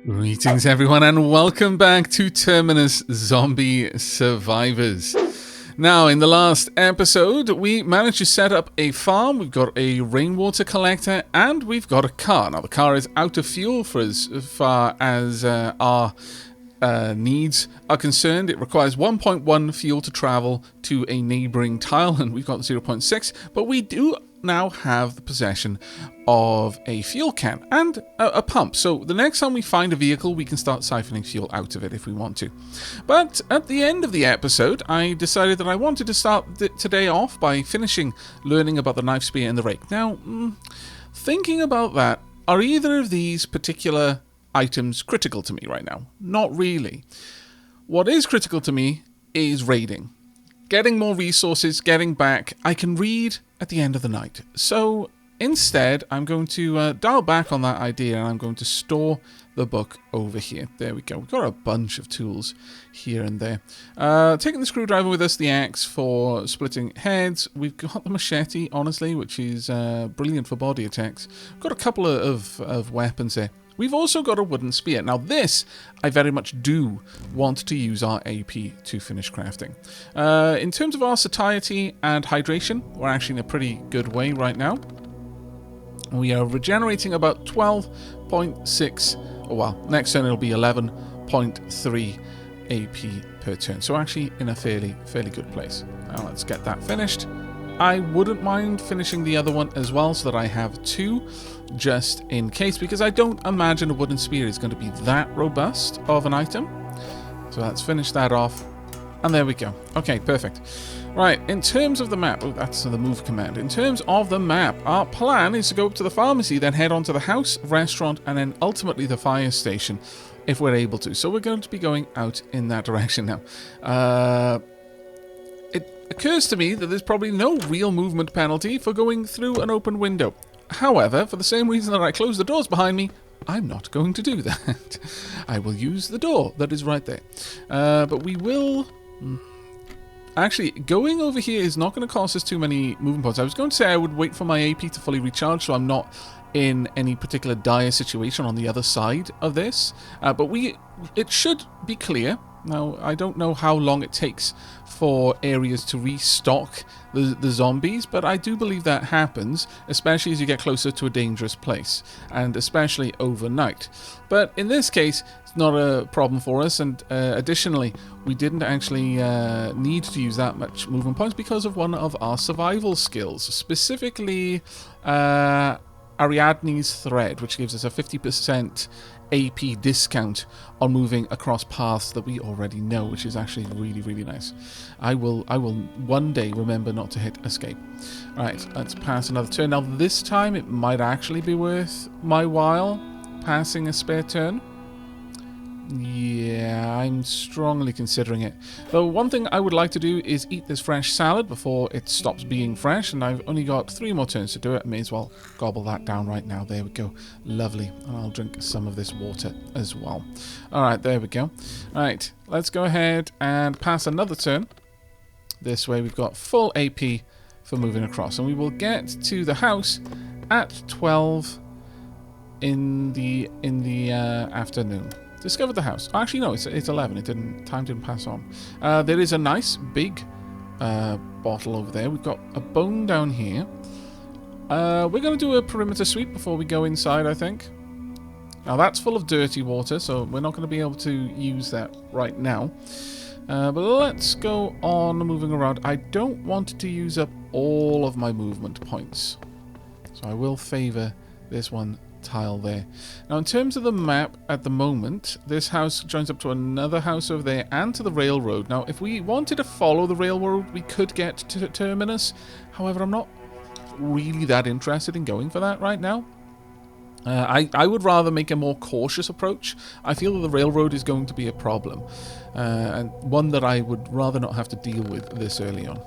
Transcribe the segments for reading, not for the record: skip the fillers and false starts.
Greetings everyone and welcome back to Terminus Zombie Survivors. Now, in the last episode, we managed to set up a farm, we've got a rainwater collector, and we've got a car. Now, the car is out of fuel for as far as our needs are concerned. It requires 1.1 fuel to travel to a neighbouring tile, and we've got 0.6, but we do now have the possession of a fuel can and a pump. So the next time we find a vehicle, we can start siphoning fuel out of it if we want to. But at the end of the episode, I decided that I wanted to start today off by finishing learning about the knife spear and the rake. Now, thinking about that, are either of these particular items critical to me right now? Not really. What is critical to me is raiding. Getting more resources, getting back. I can read at the end of the night. So instead, I'm going to dial back on that idea and I'm going to store the book over here. There we go. We've got a bunch of tools here and there. Taking the screwdriver with us, the axe for splitting heads. We've got the machete, honestly, which is brilliant for body attacks. We've got a couple of weapons there. We've also got a wooden spear. Now this, I very much do want to use our AP to finish crafting. In terms of our satiety and hydration, we're actually in a pretty good way right now. We are regenerating about 12.6, oh well, next turn it'll be 11.3 AP per turn. So actually in a fairly good place. Now let's get that finished. I wouldn't mind finishing the other one as well so that I have two just in case, because I don't imagine a wooden spear is going to be that robust of an item. So let's finish that off. And there we go. Okay, perfect. Right, in terms of the map, oh, that's the move command. In terms of the map, our plan is to go up to the pharmacy, then head on to the house, restaurant, and then ultimately the fire station, if we're able to. So we're going to be going out in that direction now. It occurs to me that there's probably no real movement penalty for going through an open window. However, for the same reason that I closed the doors behind me, I'm not going to do that. I will use the door that is right there. But we will... Actually, going over here is not going to cost us too many movement points. I was going to say I would wait for my AP to fully recharge so I'm not in any particular dire situation on the other side of this. But it should be clear. Now, I don't know how long it takes for areas to restock the zombies, but I do believe that happens, especially as you get closer to a dangerous place, and especially overnight. But in this case, it's not a problem for us, and additionally, we didn't actually need to use that much movement points because of one of our survival skills, specifically Ariadne's Thread, which gives us a 50% AP discount on moving across paths that we already know, which is actually really nice. I will one day remember not to hit escape. Alright, let's pass another turn. Now this time it might actually be worth my while passing a spare turn. Yeah, I'm strongly considering it. Though one thing I would like to do is eat this fresh salad before it stops being fresh, and I've only got 3 more turns to do it. I may as well gobble that down right now. There we go. Lovely. And I'll drink some of this water as well. Alright, there we go. Alright, let's go ahead and pass another turn. This way we've got full AP for moving across, and we will get to the house at 12 in the afternoon. Discovered the house. Actually, no, it's 11. Time didn't pass on. There is a nice big bottle over there. We've got a bone down here. We're going to do a perimeter sweep before we go inside, I think. Now, that's full of dirty water, so we're not going to be able to use that right now. But let's go on moving around. I don't want to use up all of my movement points, so I will favour this one tile there. Now, in terms of the map at the moment, this house joins up to another house over there and to the railroad. Now, if we wanted to follow the railroad, we could get to Terminus. However, I'm not really that interested in going for that right now. I would rather make a more cautious approach. I feel that the railroad is going to be a problem, and one that I would rather not have to deal with this early on.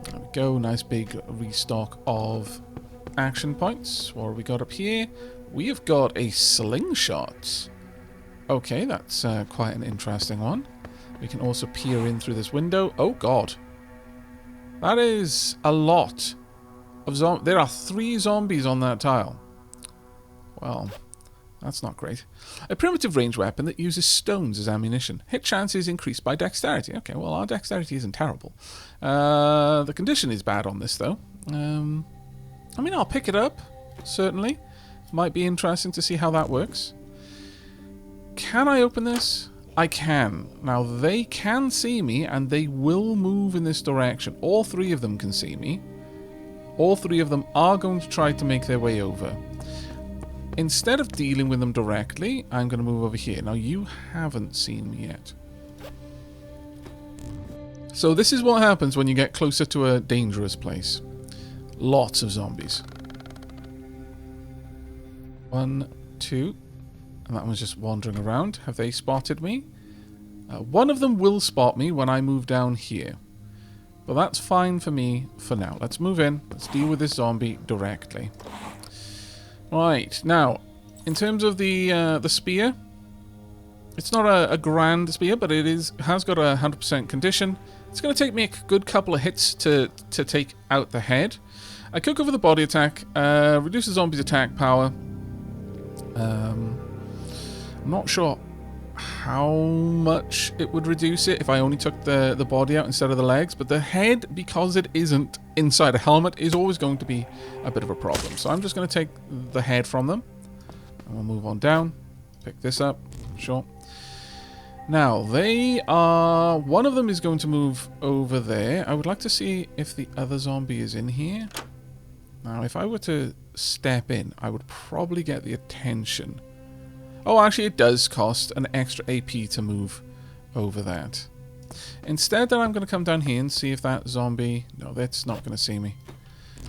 There we go, nice big restock of action points. What have we got up here? We have got a slingshot. Okay, that's quite an interesting one. We can also peer in through this window. Oh god, that is a lot of zombies. There are 3 zombies on that tile. Well, That's not great. A primitive range weapon that uses stones as ammunition. Hit chance is increased by dexterity. Okay, well, our dexterity isn't terrible. The condition is bad on this, though. I mean, I'll pick it up, certainly. Might be interesting to see how that works. Can I open this? I can. Now, they can see me, and they will move in this direction. All three of them can see me. All three of them are going to try to make their way over. Instead of dealing with them directly, I'm going to move over here. Now, you haven't seen me yet. So this is what happens when you get closer to a dangerous place. Lots of zombies. 1, 2... And that one's just wandering around. Have they spotted me? One of them will spot me when I move down here. But that's fine for me for now. Let's move in. Let's deal with this zombie directly. Right. Now, in terms of the spear, it's not a grand spear, but it has got a 100% condition. It's going to take me a good couple of hits to take out the head. I could go for the body attack. Reduce the zombie's attack power. I'm not sure how much it would reduce it if I only took the body out instead of the legs, but the head, because it isn't inside a helmet, is always going to be a bit of a problem. So I'm just going to take the head from them, and we'll move on down, pick this up, sure. Now, one of them is going to move over there. I would like to see if the other zombie is in here. Now, if I were to step in, I would probably get the attention. Oh, actually, it does cost an extra AP to move over that. Instead, then I'm going to come down here and see if that zombie... No, that's not going to see me.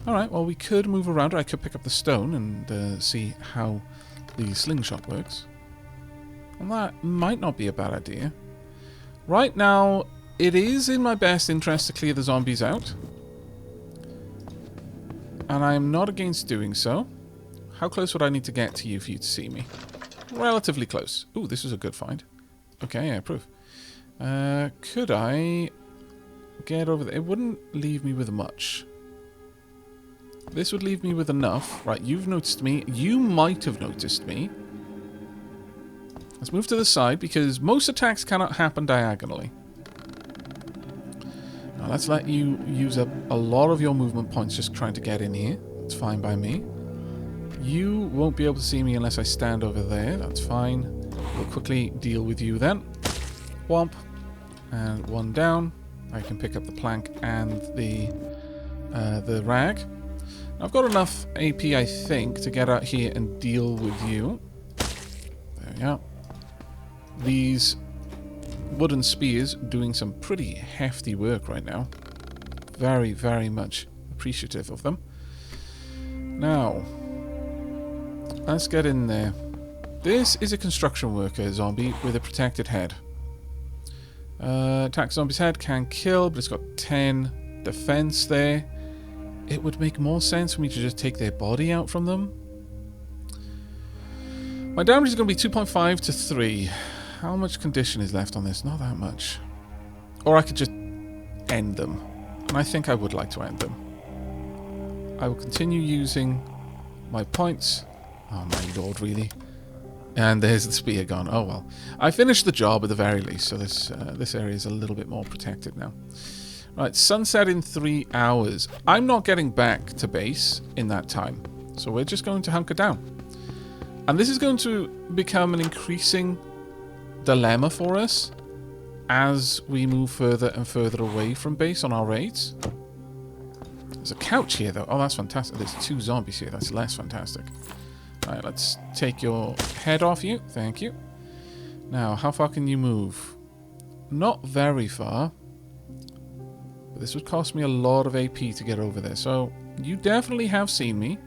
Alright, well, we could move around, or I could pick up the stone and see how the slingshot works. And that might not be a bad idea. Right now, it is in my best interest to clear the zombies out. And I am not against doing so. How close would I need to get to you for you to see me? Relatively close. Ooh, this is a good find. Okay, I approve. Could I get over there? It wouldn't leave me with much. This would leave me with enough. Right, you've noticed me. You might have noticed me. Let's move to the side, because most attacks cannot happen diagonally. Now, let's let you use up a lot of your movement points just trying to get in here. That's fine by me. You won't be able to see me unless I stand over there. That's fine. We'll quickly deal with you then. Whomp. And one down. I can pick up the plank and the rag. I've got enough AP, I think, to get out here and deal with you. There we go. These wooden spears doing some pretty hefty work right now. Very, very much appreciative of them. Now... let's get in there. This is a construction worker zombie with a protected head. Attack zombie's head, can kill, but it's got 10 defense there. It would make more sense for me to just take their body out from them. My damage is going to be 2.5 to 3. How much condition is left on this? Not that much. Or I could just end them. And I think I would like to end them. I will continue using my points. Oh my lord, really? And there's the spear gone. Oh well. I finished the job at the very least, so this area is a little bit more protected now. Right, sunset in 3 hours. I'm not getting back to base in that time, so we're just going to hunker down. And this is going to become an increasing dilemma for us as we move further and further away from base on our raids. There's a couch here, though. Oh, that's fantastic. There's 2 zombies here. That's less fantastic. Alright, let's take your head off you. Thank you. Now, how far can you move? Not very far. But this would cost me a lot of AP to get over there. So, you definitely have seen me.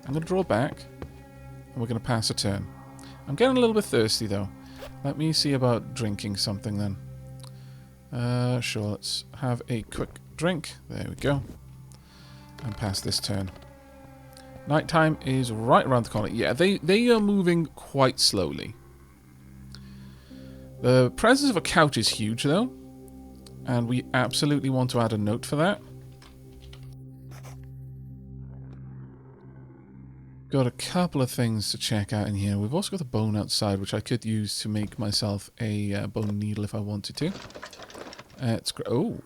I'm going to draw back. And we're going to pass a turn. I'm getting a little bit thirsty, though. Let me see about drinking something, then. Sure, let's have a quick drink. There we go. And pass this turn. Nighttime is right around the corner. Yeah, they are moving quite slowly. The presence of a couch is huge, though. And we absolutely want to add a note for that. Got a couple of things to check out in here. We've also got the bone outside, which I could use to make myself a bone needle if I wanted to. It's great. Oh,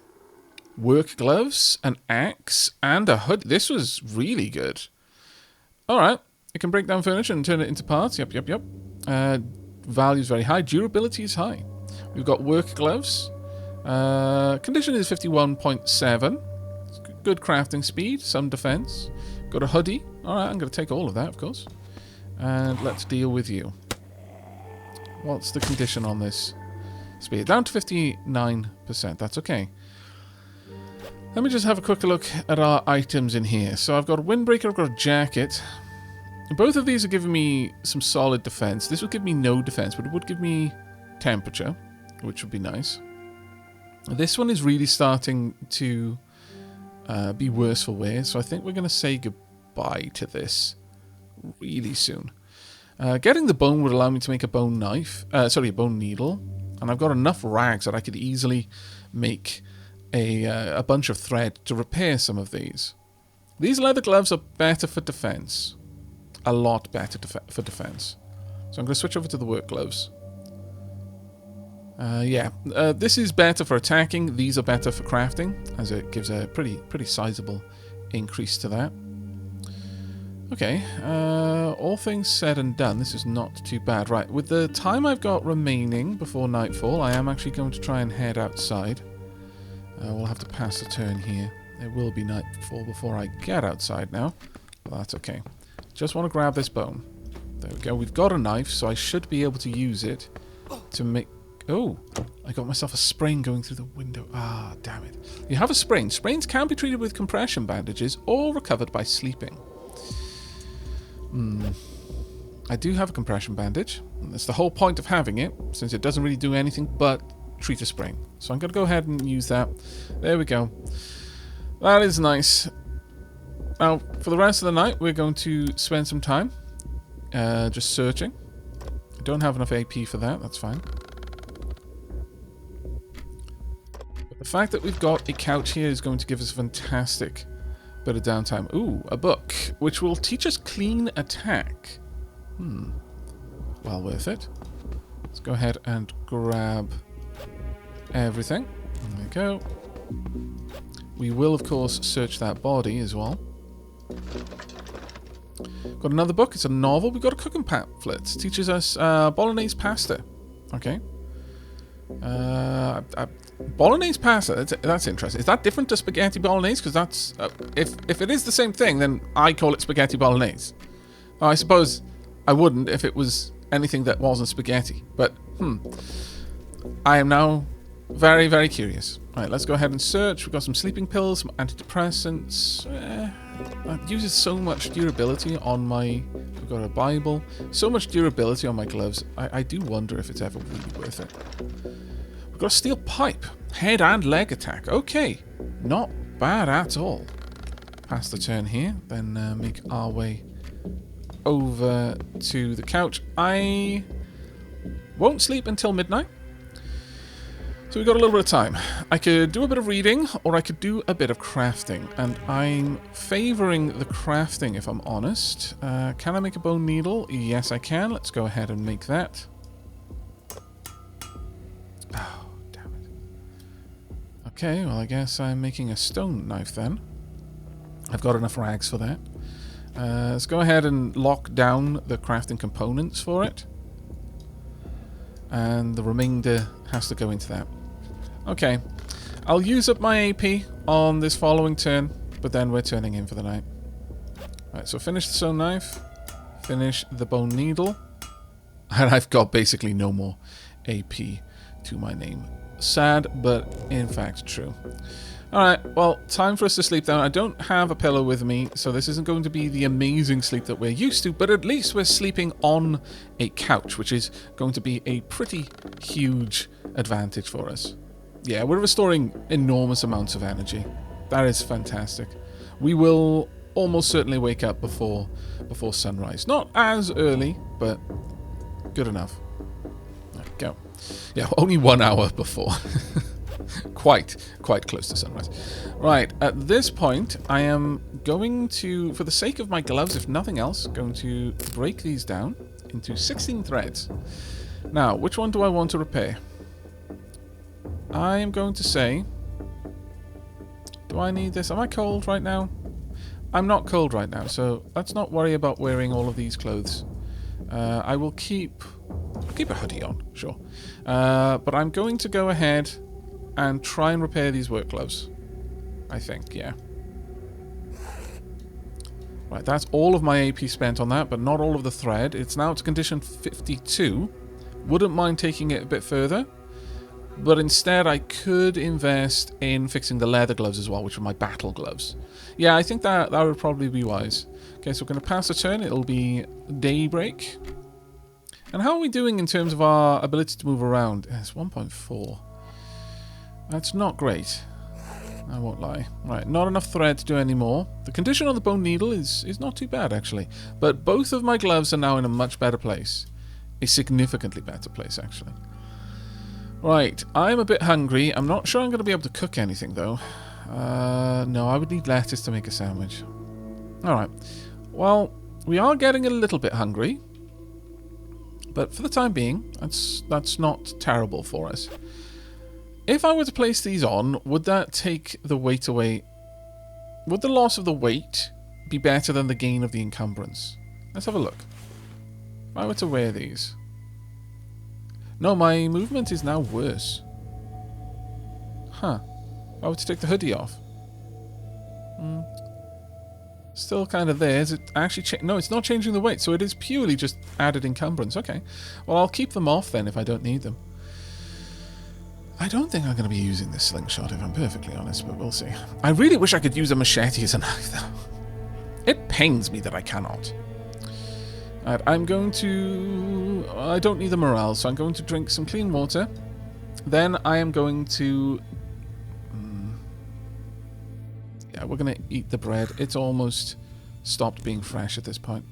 work gloves, an axe, and a hood. This was really good. All right, it can break down furniture and turn it into parts. Yep. Value is very high. Durability is high. We've got work gloves. Condition is 51.7. Good crafting speed, some defense. Got a hoodie. Alright, I'm going to take all of that, of course. And let's deal with you. What's the condition on this speed? Down to 59%. That's okay. Let me just have a quick look at our items in here. So I've got a windbreaker, I've got a jacket. Both of these are giving me some solid defense. This would give me no defense, but it would give me temperature, which would be nice. This one is really starting to be worse for wear, so I think we're going to say goodbye to this really soon. Getting the bone would allow me to make a bone knife, a bone needle, and I've got enough rags that I could easily make a bunch of thread to repair some of these. These leather gloves are better for defense, a lot better for defense. So I'm going to switch over to the work gloves. This is better for attacking. These are better for crafting, as it gives a pretty sizable increase to that. Okay, all things said and done, this is not too bad. Right, with the time I've got remaining before nightfall, I am actually going to try and head outside. We'll have to pass the turn here. It will be nightfall before I get outside now, but that's okay. Just want to grab this bone. There we go. We've got a knife, so I should be able to use it to make... Oh, I got myself a sprain going through the window. Ah, damn it. You have a sprain. Sprains can be treated with compression bandages or recovered by sleeping. I do have a compression bandage. That's the whole point of having it, since it doesn't really do anything but treat a sprain. So I'm going to go ahead and use that. There we go. That is nice. Now, for the rest of the night, we're going to spend some time just searching. I don't have enough AP for that. That's fine. The fact that we've got a couch here is going to give us a fantastic bit of downtime. Ooh, a book, which will teach us clean attack. Well worth it. Let's go ahead and grab everything. There we go. We will, of course, search that body as well. Got another book. It's a novel. We've got a cooking pamphlet. It teaches us bolognese pasta. Okay. Bolognese pasta, that's interesting. Is that different to spaghetti bolognese? Because that's... if it is the same thing, then I call it spaghetti bolognese. I suppose I wouldn't if it was anything that wasn't spaghetti. But, I am now very, very curious. Right, let's go ahead and search. We've got some sleeping pills, some antidepressants. That uses so much durability on my... We've got a Bible. So much durability on my gloves. I do wonder if it's ever really worth it. We've got a steel pipe. Head and leg attack. Okay. Not bad at all. Pass the turn here. Then make our way over to the couch. I won't sleep until midnight. So we've got a little bit of time. I could do a bit of reading, or I could do a bit of crafting. And I'm favouring the crafting, if I'm honest. Can I make a bone needle? Yes, I can. Let's go ahead and make that. Oh, damn it. Okay, well, I guess I'm making a stone knife then. I've got enough rags for that. Let's go ahead and lock down the crafting components for it. And the remainder has to go into that. Okay, I'll use up my AP on this following turn, but then we're turning in for the night. Right, so finish the stone knife, finish the bone needle, and I've got basically no more AP to my name. Sad, but in fact true. Alright, well, time for us to sleep down. I don't have a pillow with me, so this isn't going to be the amazing sleep that we're used to, but at least we're sleeping on a couch, which is going to be a pretty huge advantage for us. Yeah, we're restoring enormous amounts of energy. That is fantastic. We will almost certainly wake up before sunrise. Not as early, but good enough. There we go. Yeah, only 1 hour before. quite close to sunrise. Right, at this point, I am going to, for the sake of my gloves, if nothing else, going to break these down into 16 threads. Now, which one do I want to repair? I am going to say... Do I need this? Am I cold right now? I'm not cold right now, so let's not worry about wearing all of these clothes. I will keep a hoodie on, sure. But I'm going to go ahead and try and repair these work gloves. I think, yeah. Right, that's all of my AP spent on that, but not all of the thread. It's now to condition 52. Wouldn't mind taking it a bit further. But instead, I could invest in fixing the leather gloves as well, which are my battle gloves. Yeah, I think that would probably be wise. Okay, so we're going to pass a turn. It'll be daybreak. And how are we doing in terms of our ability to move around? It's 1.4. That's not great. I won't lie. Right, not enough thread to do any more. The condition on the bone needle is not too bad, actually. But both of my gloves are now in a much better place. A significantly better place, actually. Right, I'm a bit hungry. I'm not sure I'm going to be able to cook anything, though. No, I would need lettuce to make a sandwich. Alright. Well, we are getting a little bit hungry. But for the time being, that's not terrible for us. If I were to place these on, would that take the weight away? Would the loss of the weight be better than the gain of the encumbrance? Let's have a look. If I were to wear these... No, my movement is now worse. Huh. If I were to take the hoodie off. Still kind of there. Is it actually no, it's not changing the weight, so it is purely just added encumbrance. Okay. Well, I'll keep them off then if I don't need them. I don't think I'm going to be using this slingshot if I'm perfectly honest, but we'll see. I really wish I could use a machete as a knife, though. It pains me that I cannot. Alright, I'm going to... I don't need the morale, so I'm going to drink some clean water. Then I am going to... Yeah, we're going to eat the bread. It's almost stopped being fresh at this point.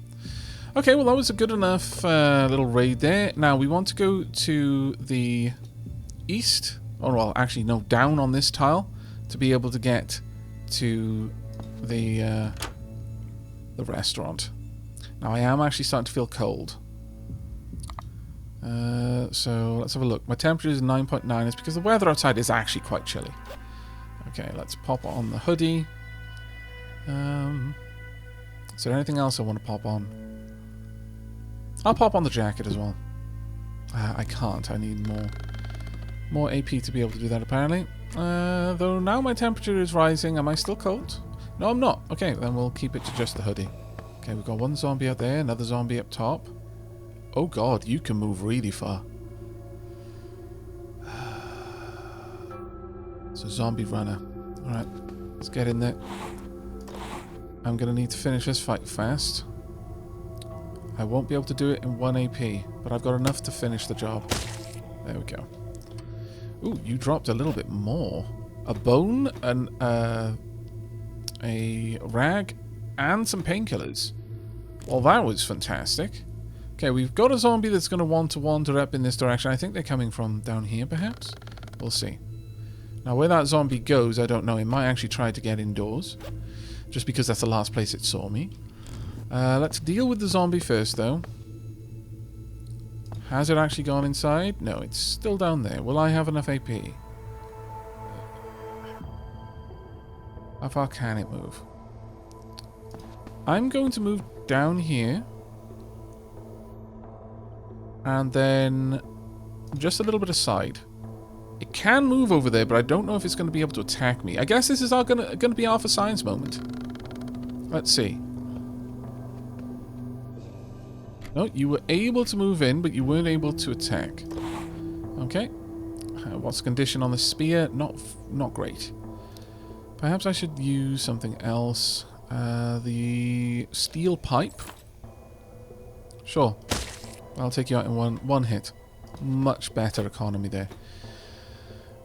Okay, well that was a good enough little raid there. Now we want to go to the east. Or well, actually no, down on this tile to be able to get to the restaurant. Now I am actually starting to feel cold. So let's have a look. My temperature is 9.9. It's because the weather outside is actually quite chilly. Okay, let's pop on the hoodie. Is there anything else I want to pop on? I'll pop on the jacket as well. I can't. I need more AP to be able to do that apparently. Though now my temperature is rising. Am I still cold? No, I'm not. Okay, then we'll keep it to just the hoodie. Okay, we've got one zombie out there, another zombie up top. Oh god, you can move really far. It's a zombie runner. Alright, let's get in there. I'm going to need to finish this fight fast. I won't be able to do it in 1 AP, but I've got enough to finish the job. There we go. Ooh, you dropped a little bit more. A bone, a rag, and some painkillers. Well, that was fantastic. Okay, we've got a zombie that's going to want to wander up in this direction. I think they're coming from down here, perhaps? We'll see. Now, where that zombie goes, I don't know. It might actually try to get indoors. Just because that's the last place it saw me. Let's deal with the zombie first, though. Has it actually gone inside? No, it's still down there. Will I have enough AP? How far can it move? I'm going to move down here. And then just a little bit aside. It can move over there, but I don't know if it's going to be able to attack me. I guess this is going to be our for science moment. Let's see. No, you were able to move in, but you weren't able to attack. Okay. What's the condition on the spear? Not great. Perhaps I should use something else. The steel pipe. Sure. I'll take you out in one hit. Much better economy there.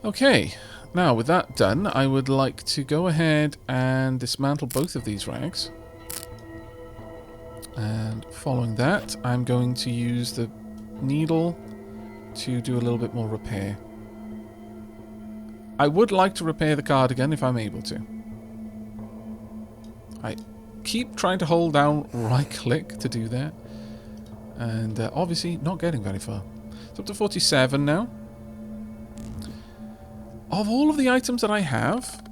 Okay. Now, with that done, I would like to go ahead and dismantle both of these rags. And following that, I'm going to use the needle to do a little bit more repair. I would like to repair the cardigan if I'm able to. I keep trying to hold down right click to do that. And obviously not getting very far. It's up to 47 now. Of all of the items that I have,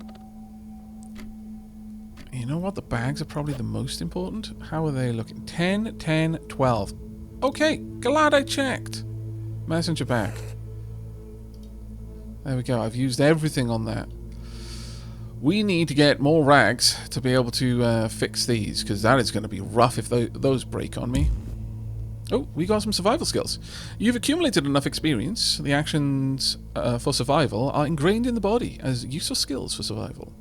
you know what? The bags are probably the most important. How are they looking? 10, 10, 12. Okay, glad I checked. Messenger bag. There we go. I've used everything on that. We need to get more rags to be able to fix these, because that is going to be rough if those break on me. Oh, we got some survival skills. You've accumulated enough experience. The actions for survival are ingrained in the body as useful skills for survival.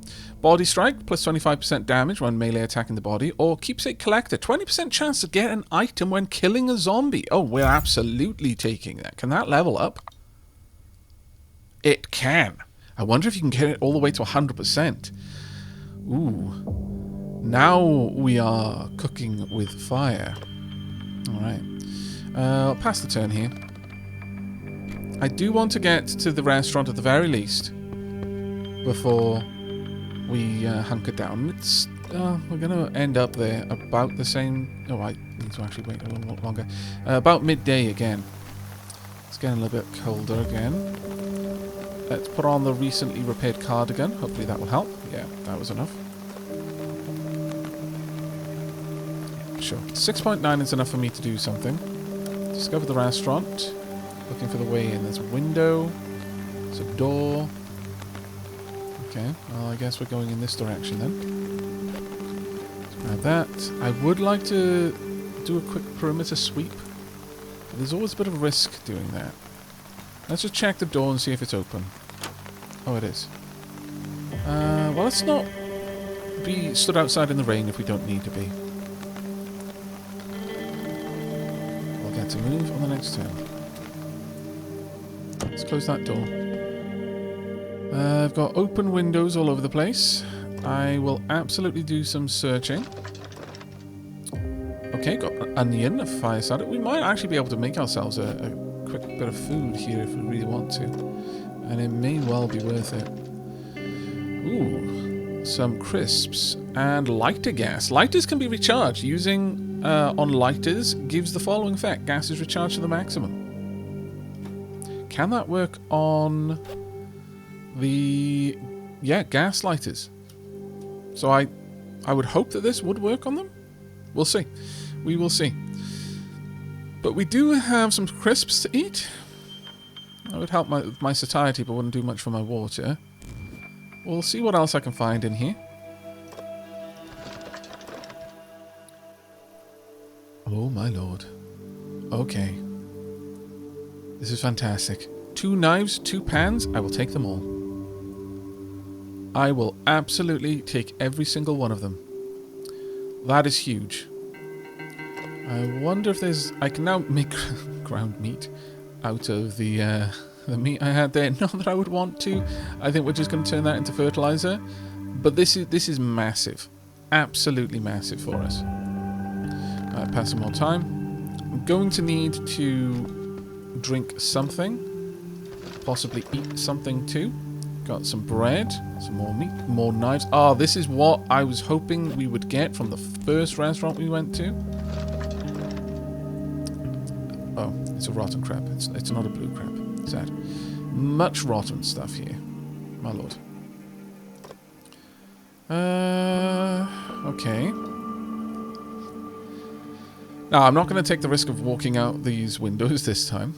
Body strike, plus 25% damage when melee attacking the body, or keepsake collector, 20% chance to get an item when killing a zombie. Oh, we're absolutely taking that. Can that level up? It can. I wonder if you can get it all the way to 100%. Ooh. Now we are cooking with fire. Alright. I'll pass the turn here. I do want to get to the restaurant at the very least before we hunker down. It's we're going to end up there about the same... Oh, I need to actually wait a little longer. About midday again. It's getting a little bit colder again. Let's put on the recently repaired cardigan. Hopefully that will help. Yeah, that was enough. Sure. 6.9 is enough for me to do something. Discover the restaurant. Looking for the way in. There's a window. There's a door. Okay, well, I guess we're going in this direction then. Let's grab that. I would like to do a quick perimeter sweep. But there's always a bit of risk doing that. Let's just check the door and see if it's open. Oh, it is. Well, let's not be stood outside in the rain if we don't need to be. We'll get to move on the next turn. Let's close that door. I've got open windows all over the place. I will absolutely do some searching. Okay, got an onion, a fire starter. We might actually be able to make ourselves a quick bit of food here if we really want to. And it may well be worth it. Ooh, some crisps and lighter gas. Lighters can be recharged. Using on lighters gives the following effect. Gas is recharged to the maximum. Can that work on the... Yeah, gas lighters. So I would hope that this would work on them. We'll see. We will see. But we do have some crisps to eat. That would help my satiety, but wouldn't do much for my water. We'll see what else I can find in here. Oh my lord. Okay. This is fantastic. 2 knives, 2 pans. I will take them all. I will absolutely take every single one of them. That is huge. I wonder if there's... I can now make ground meat out of the meat I had there. Not that I would want to. I think we're just going to turn that into fertilizer. But this is massive. Absolutely massive for us. Pass some more time. I'm going to need to drink something. Possibly eat something too. Got some bread, some more meat, more knives. Ah, this is what I was hoping we would get from the first restaurant we went to. Oh, it's a rotten crab. It's not a blue crab. Sad. Much rotten stuff here. My lord. Okay. Now, I'm not going to take the risk of walking out these windows this time.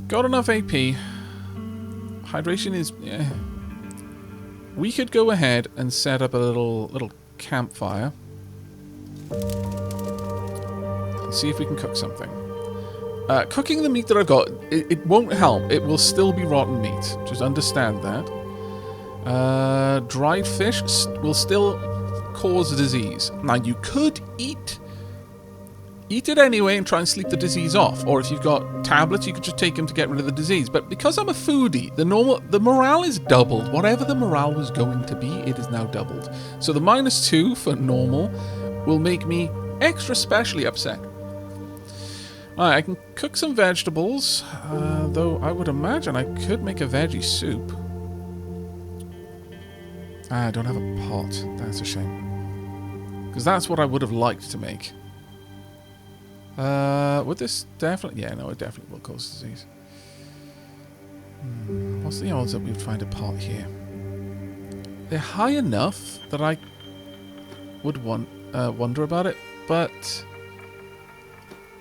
Got enough AP. Hydration is... Yeah. We could go ahead and set up a little campfire. And see if we can cook something. Cooking the meat that I've got, it won't help. It will still be rotten meat. Just understand that. Dried fish will still cause a disease. Now, you could eat it anyway and try and sleep the disease off. Or if you've got tablets, you could just take them to get rid of the disease. But because I'm a foodie, the morale is doubled. Whatever the morale was going to be, it is now doubled. So the -2 for normal will make me extra specially upset. Alright, I can cook some vegetables, though I would imagine I could make a veggie soup. I don't have a pot. That's a shame. Because that's what I would have liked to make. Would this definitely... Yeah, no, it definitely will cause disease. What's the odds that we would find a pot here? They're high enough that I would wonder about it, but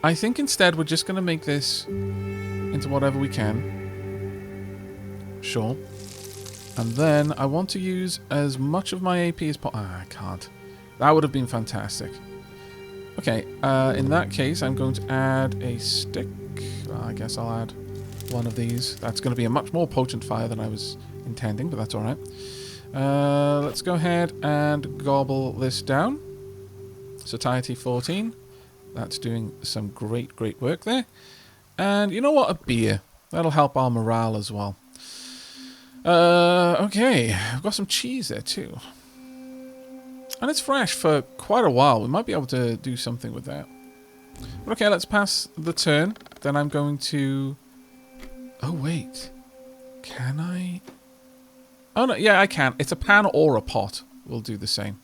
I think instead we're just going to make this into whatever we can. Sure. And then I want to use as much of my AP as possible. I can't. That would have been fantastic. Okay, in that case, I'm going to add a stick. Well, I guess I'll add one of these. That's going to be a much more potent fire than I was intending, but that's alright. Let's go ahead and gobble this down. Satiety 14. That's doing some great work there. And you know what? A beer. That'll help our morale as well. Okay. I've got some cheese there too. And it's fresh for quite a while. We might be able to do something with that. But okay, let's pass the turn. Then I'm going to... Oh, wait. Can I... Oh, no. Yeah, I can. It's a pan or a pot. We'll do the same.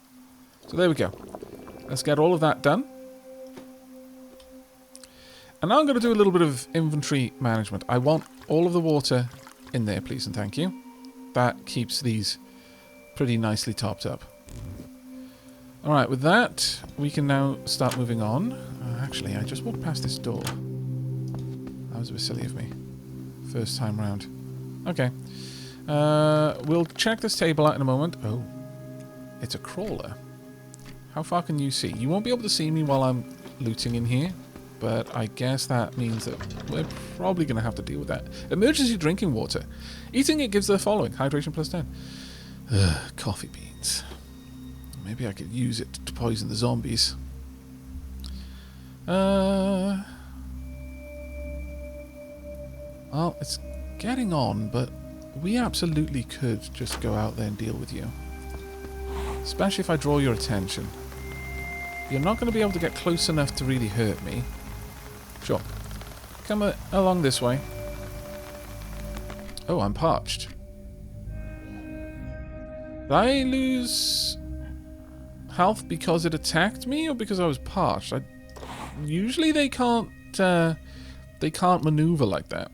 So there we go. Let's get all of that done. And now I'm going to do a little bit of inventory management. I want all of the water in there, please and thank you. That keeps these pretty nicely topped up. Alright, with that, we can now start moving on. Actually, I just walked past this door. That was a bit silly of me. First time round. Okay. We'll check this table out in a moment. Oh, it's a crawler. How far can you see? You won't be able to see me while I'm looting in here, but I guess that means that we're probably going to have to deal with that. Emergency drinking water. Eating it gives the following. Hydration plus 10. Coffee beans. Maybe I could use it to poison the zombies. Well, it's getting on, but we absolutely could just go out there and deal with you. Especially if I draw your attention. You're not going to be able to get close enough to really hurt me. Sure. Come along this way. Oh, I'm parched. Did I lose health because it attacked me or because I was parched? Usually they can't maneuver like that.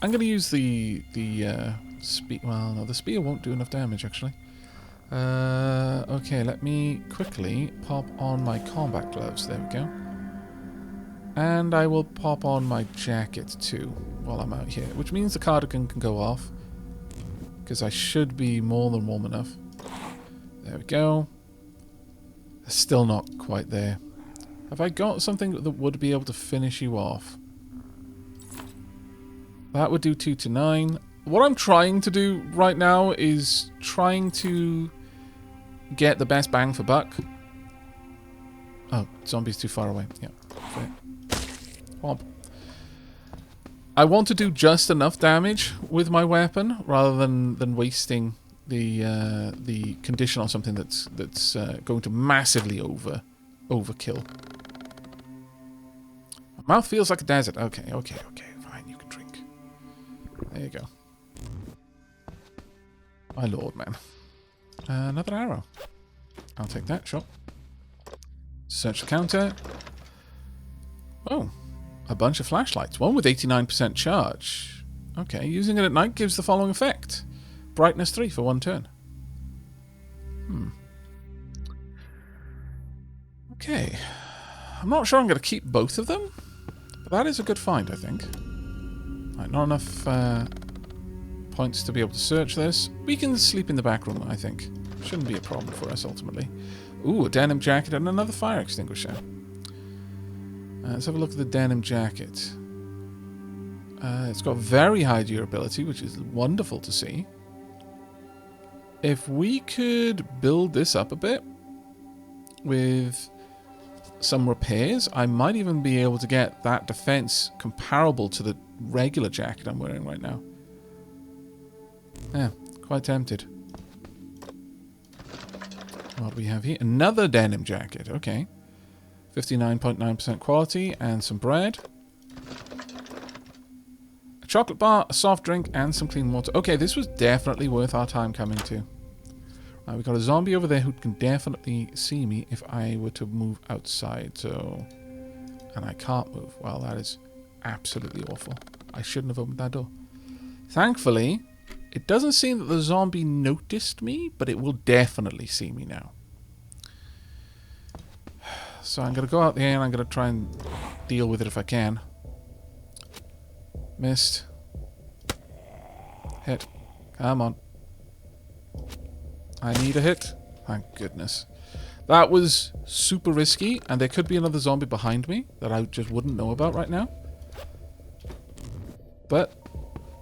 I'm going to use the spear. Well, no, the spear won't do enough damage actually. Okay, let me quickly pop on my combat gloves. There we go. And I will pop on my jacket too while I'm out here, which means the cardigan can go off because I should be more than warm enough. There we go. Still not quite there. Have I got something that would be able to finish you off? That would do 2 to 9. What I'm trying to do right now is trying to get the best bang for buck. Oh, zombie's too far away. Yeah. Fair. Womp. I want to do just enough damage with my weapon rather than wasting the condition on something that's going to massively overkill. My mouth feels like a desert. Okay, fine, you can drink. There you go. My lord, man. Another arrow. I'll take that, sure. Search the counter. Oh, a bunch of flashlights. One with 89% charge. Okay, using it at night gives the following effect. Brightness 3 for 1 turn. Okay. I'm not sure I'm going to keep both of them, but that is a good find, I think. Right, not enough points to be able to search this. We can sleep in the back room, I think. Shouldn't be a problem for us, ultimately. Ooh, a denim jacket and another fire extinguisher. Let's have a look at the denim jacket. It's got very high durability, which is wonderful to see. If we could build this up a bit with some repairs, I might even be able to get that defense comparable to the regular jacket I'm wearing right now. Yeah, quite tempted. What do we have here? Another denim jacket. Okay. 59.9% quality and some bread. A chocolate bar, a soft drink, and some clean water. Okay, this was definitely worth our time coming to. We've got a zombie over there who can definitely see me if I were to move outside. So, and I can't move. Well, that is absolutely awful. I shouldn't have opened that door. Thankfully, it doesn't seem that the zombie noticed me, but it will definitely see me now. So I'm going to go out there and I'm going to try and deal with it if I can. Missed. Hit. Come on. I need a hit. Thank goodness. That was super risky, and there could be another zombie behind me that I just wouldn't know about right now. But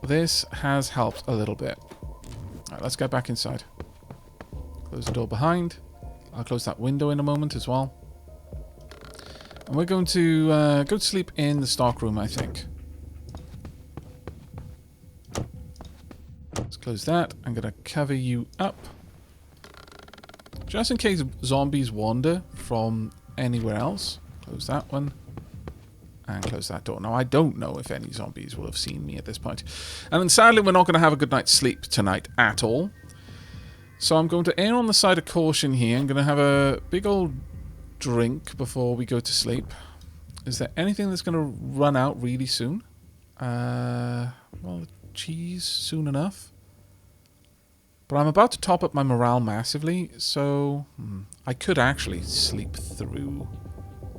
this has helped a little bit. Alright, let's get back inside. Close the door behind. I'll close that window in a moment as well. And we're going to go to sleep in the stockroom, I think. Let's close that. I'm going to cover you up. Just in case zombies wander from anywhere else. Close that one. And close that door. Now, I don't know if any zombies will have seen me at this point. And then sadly, we're not going to have a good night's sleep tonight at all. So I'm going to err on the side of caution here. I'm going to have a big old drink before we go to sleep. Is there anything that's going to run out really soon? Well, cheese soon enough. But I'm about to top up my morale massively, so I could actually sleep through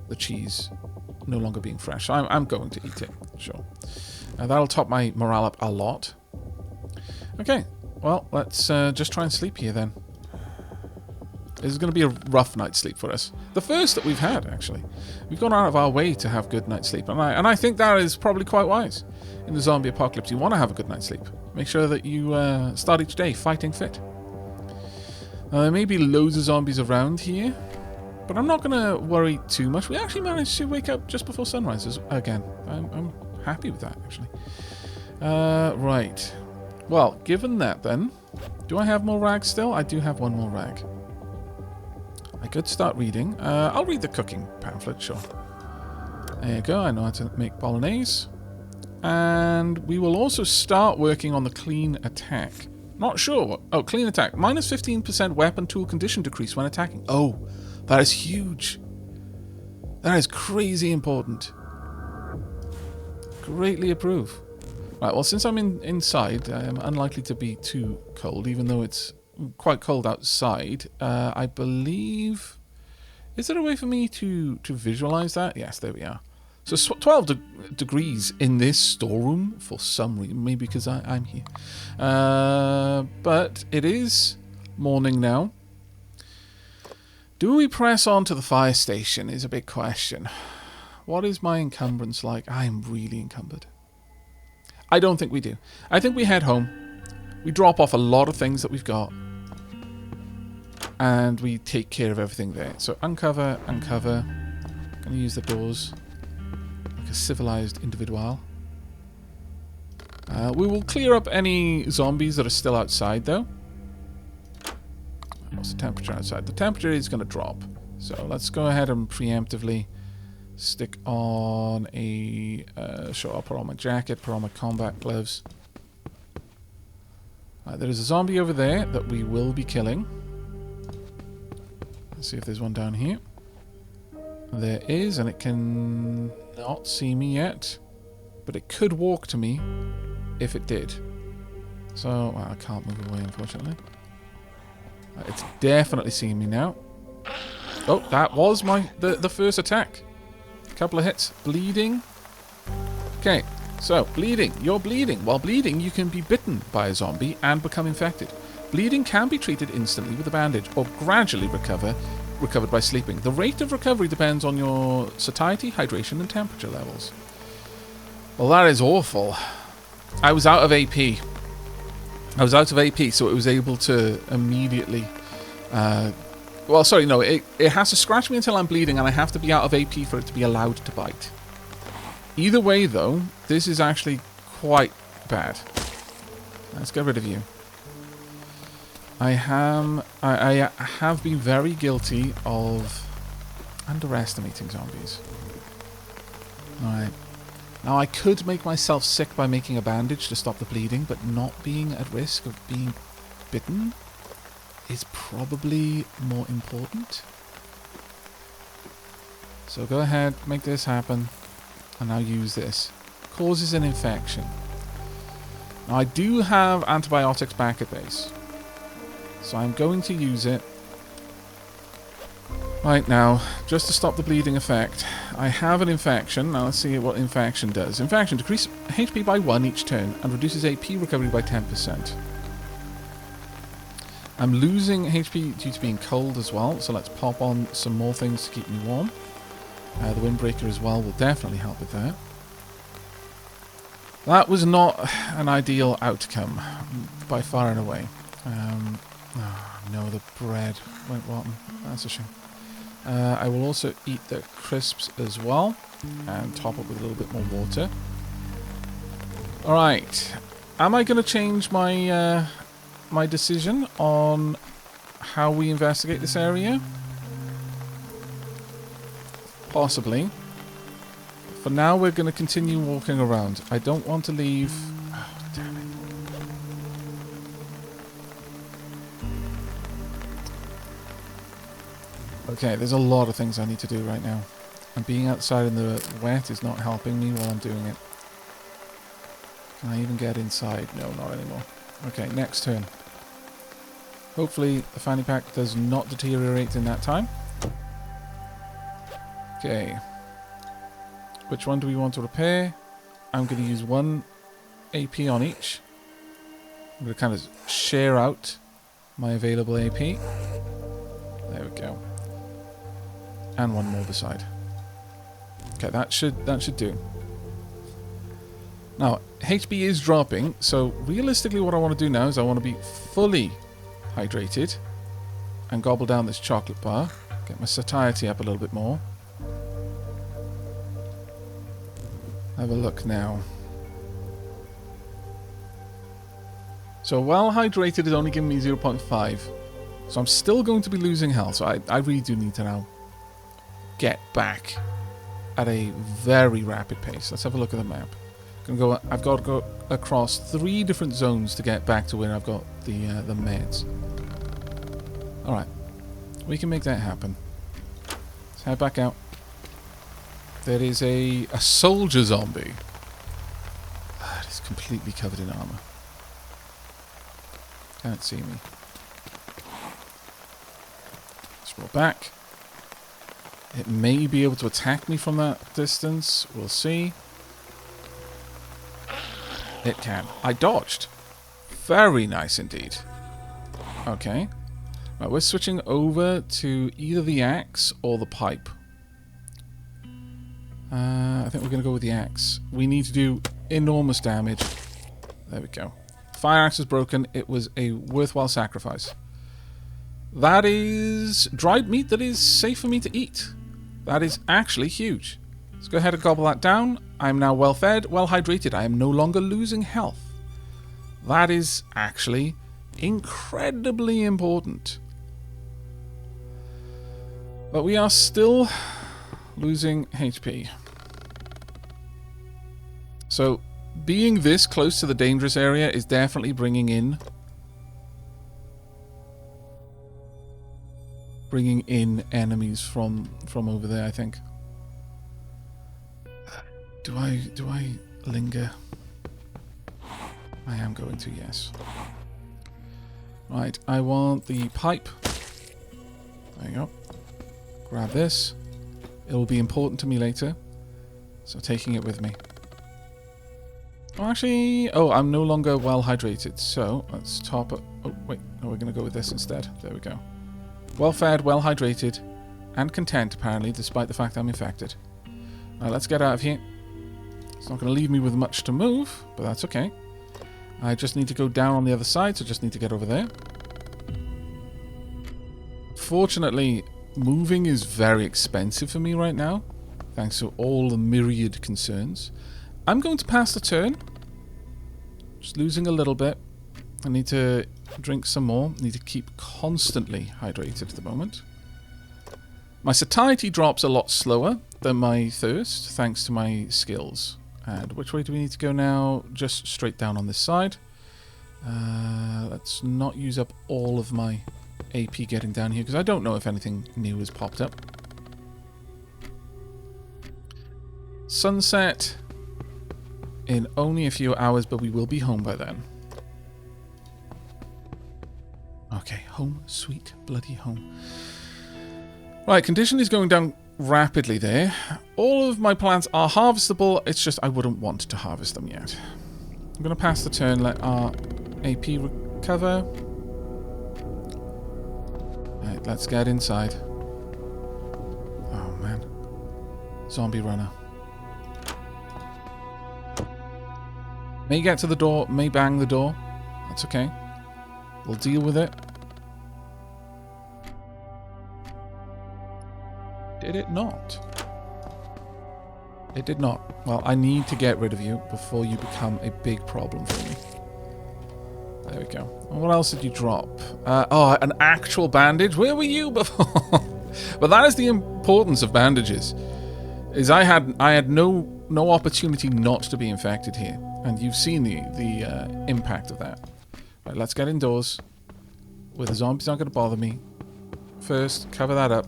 the cheese no longer being fresh. I'm going to eat it, sure. That'll top my morale up a lot. Okay, well, let's just try and sleep here then. This is going to be a rough night's sleep for us. The first that we've had, actually. We've gone out of our way to have good night's sleep, and I think that is probably quite wise. In the zombie apocalypse, you want to have a good night's sleep. Make sure that you start each day fighting fit. Now, there may be loads of zombies around here, but I'm not going to worry too much. We actually managed to wake up just before sunrise again. I'm happy with that, actually. Right. Well, given that then, do I have more rags still? I do have one more rag. I could start reading. I'll read the cooking pamphlet, sure. There you go. I know how to make bolognese. And we will also start working on the clean attack. Not sure what... Oh, clean attack. Minus 15% weapon tool condition decrease when attacking. Oh, that is huge. That is crazy important. Greatly approve. Right, well, since I'm inside, I'm unlikely to be too cold, even though it's quite cold outside. I believe... Is there a way for me to visualize that? Yes, there we are. So 12 degrees in this storeroom for some reason, maybe because I'm here. But it is morning now. Do we press on to the fire station is a big question. What is my encumbrance like? I am really encumbered. I don't think we do. I think we head home. We drop off a lot of things that we've got. And we take care of everything there. So uncover, uncover. I'm going to use the doors. A civilized individual. We will clear up any zombies that are still outside, though. What's the temperature outside? The temperature is going to drop. So let's go ahead and preemptively stick on a... sure, I'll put on my jacket, put on my combat gloves. There is a zombie over there that we will be killing. Let's see if there's one down here. There is, and it can not see me yet, but it could walk to me if it did. So, well, I can't move away, unfortunately. It's definitely seeing me now. Oh, that was the first attack. A couple of hits. Bleeding. Okay, so, bleeding. You're bleeding. While bleeding, you can be bitten by a zombie and become infected. Bleeding can be treated instantly with a bandage or gradually recovered by sleeping. The rate of recovery depends on your satiety, hydration, and temperature levels. Well, that is awful. I was out of AP. So it was able to immediately... well, sorry, no. It has to scratch me until I'm bleeding, and I have to be out of AP for it to be allowed to bite. Either way, though, this is actually quite bad. Let's get rid of you. I have been very guilty of underestimating zombies. Alright. Now, I could make myself sick by making a bandage to stop the bleeding, but not being at risk of being bitten is probably more important. So go ahead, make this happen, and now use this. Causes an infection. Now I do have antibiotics back at base, so I'm going to use it right now, just to stop the bleeding effect. I have an infection. Now let's see what infection does. Infection, decrease HP by 1 each turn and reduces AP recovery by 10%. I'm losing HP due to being cold as well, so let's pop on some more things to keep me warm. The windbreaker as well will definitely help with that. That was not an ideal outcome, by far and away. Oh no, the bread went rotten. That's a shame. I will also eat the crisps as well, and top up with a little bit more water. Alright, am I going to change my my decision on how we investigate this area? Possibly. For now, we're going to continue walking around. I don't want to leave... Oh, damn it. Okay, there's a lot of things I need to do right now. And being outside in the wet is not helping me while I'm doing it. Can I even get inside? No, not anymore. Okay, next turn. Hopefully the fanny pack does not deteriorate in that time. Okay. Which one do we want to repair? I'm going to use 1 AP on each. I'm going to kind of share out my available AP. There we go. And 1 more beside. Okay, that should do. Now, HP is dropping, so realistically what I want to do now is I want to be fully hydrated and gobble down this chocolate bar. Get my satiety up a little bit more. Have a look now. So well hydrated is only giving me 0.5. So I'm still going to be losing health. So I really do need to now get back at a very rapid pace. Let's have a look at the map. I've got to go across 3 different zones to get back to where I've got the meds. Alright. We can make that happen. Let's head back out. There is a soldier zombie. It is completely covered in armor. Can't see me. Let's roll back. It may be able to attack me from that distance. We'll see. It can. I dodged. Very nice indeed. Okay. Right, we're switching over to either the axe or the pipe. I think we're going to go with the axe. We need to do enormous damage. There we go. Fire axe is broken. It was a worthwhile sacrifice. That is dried meat that is safe for me to eat. That is actually huge. Let's go ahead and gobble that down. I'm now well fed, well hydrated. I am no longer losing health. That is actually incredibly important. But we are still losing HP. So being this close to the dangerous area is definitely bringing in enemies from over there, I think. Do I linger? I am going to, yes. Right, I want the pipe. There you go. Grab this. It will be important to me later, so taking it with me. Oh, actually, I'm no longer well hydrated, so let's top up. Oh, wait, no, we're going to go with this instead. There we go. Well fed, well hydrated, and content, apparently, despite the fact I'm infected. Now, let's get out of here. It's not going to leave me with much to move, but that's okay. I just need to go down on the other side, so just need to get over there. Fortunately, moving is very expensive for me right now, thanks to all the myriad concerns. I'm going to pass the turn. Just losing a little bit. I need to drink some more. Need to keep constantly hydrated at the moment. My satiety drops a lot slower than my thirst, thanks to my skills. And which way do we need to go now? Just straight down on this side. Let's not use up all of my AP getting down here, because I don't know if anything new has popped up. Sunset in only a few hours, but we will be home by then. Okay, home, sweet bloody home. Right, condition is going down rapidly there. All of my plants are harvestable, it's just I wouldn't want to harvest them yet. I'm going to pass the turn, let our AP recover. Right, let's get inside. Oh man. Zombie runner. May get to the door, may bang the door. That's okay. We'll deal with it. Did it not? It did not. Well, I need to get rid of you before you become a big problem for me. There we go. What else did you drop? Oh, an actual bandage? Where were you before? But that is the importance of bandages. Is I had no opportunity not to be infected here. And you've seen the impact of that. Right, let's get indoors. Where the zombies aren't going to bother me. First, cover that up.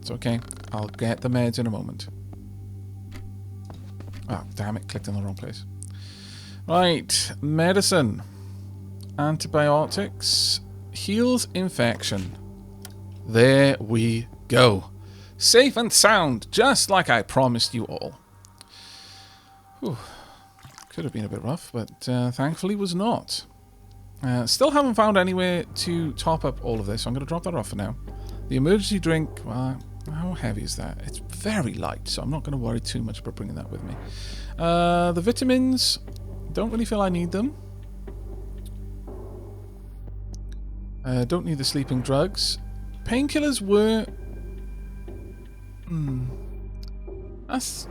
It's okay. I'll get the meds in a moment. Oh, damn it. Clicked in the wrong place. Right. Medicine. Antibiotics. Heals infection. There we go. Safe and sound. Just like I promised you all. Whew. Could have been a bit rough, but thankfully was not. Still haven't found anywhere to top up all of this, so I'm going to drop that off for now. The emergency drink, well, how heavy is that? It's very light, so I'm not going to worry too much about bringing that with me. The vitamins, don't really feel I need them. Don't need the sleeping drugs. Painkillers were...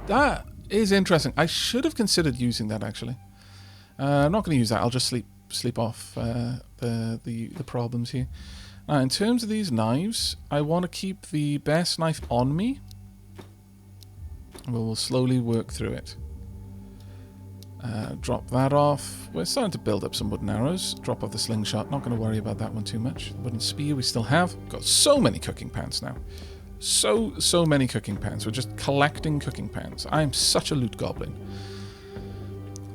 That is interesting. I should have considered using that, actually. I'm not going to use that. I'll just sleep off the problems here. In terms of these knives, I want to keep the best knife on me. We'll slowly work through it. Drop that off. We're starting to build up some wooden arrows. Drop off the slingshot. Not going to worry about that one too much. The wooden spear we still have. Got so many cooking pans now. So many cooking pans. We're just collecting cooking pans. I am such a loot goblin.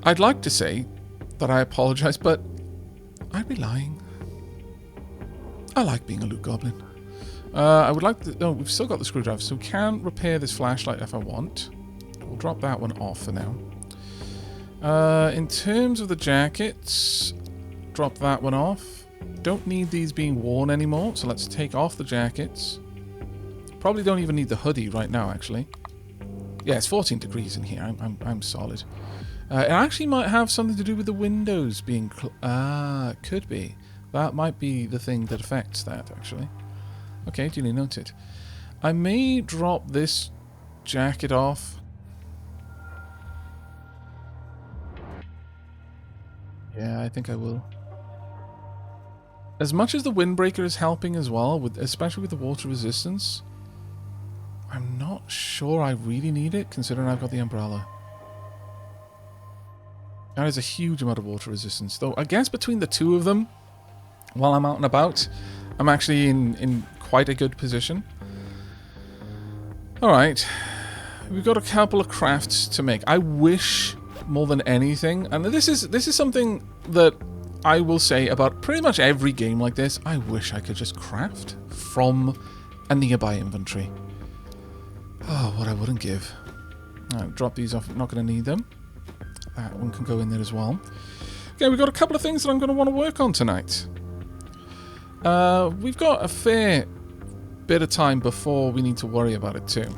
I'd like to say that I apologize, but I'd be lying. I like being a loot goblin. I would like to... Oh, we've still got the screwdriver, so we can repair this flashlight if I want. We'll drop that one off for now. In terms of the jackets, drop that one off. Don't need these being worn anymore, so let's take off the jackets. Probably don't even need the hoodie right now, actually. Yeah, it's 14 degrees in here. I'm solid. It actually might have something to do with the windows being... could be. That might be the thing that affects that, actually. Okay, duly noted. I may drop this jacket off. Yeah, I think I will. As much as the windbreaker is helping as well, especially with the water resistance, I'm not sure I really need it, considering I've got the umbrella. That is a huge amount of water resistance. Though, I guess between the two of them, while I'm out and about, I'm actually in quite a good position. Alright. We've got a couple of crafts to make. I wish, more than anything, and this is something that I will say about pretty much every game like this, I wish I could just craft from a nearby inventory. Oh, what I wouldn't give. Alright, drop these off. I'm not going to need them. That one can go in there as well. Okay, we've got a couple of things that I'm going to want to work on tonight. We've got a fair bit of time before we need to worry about it too.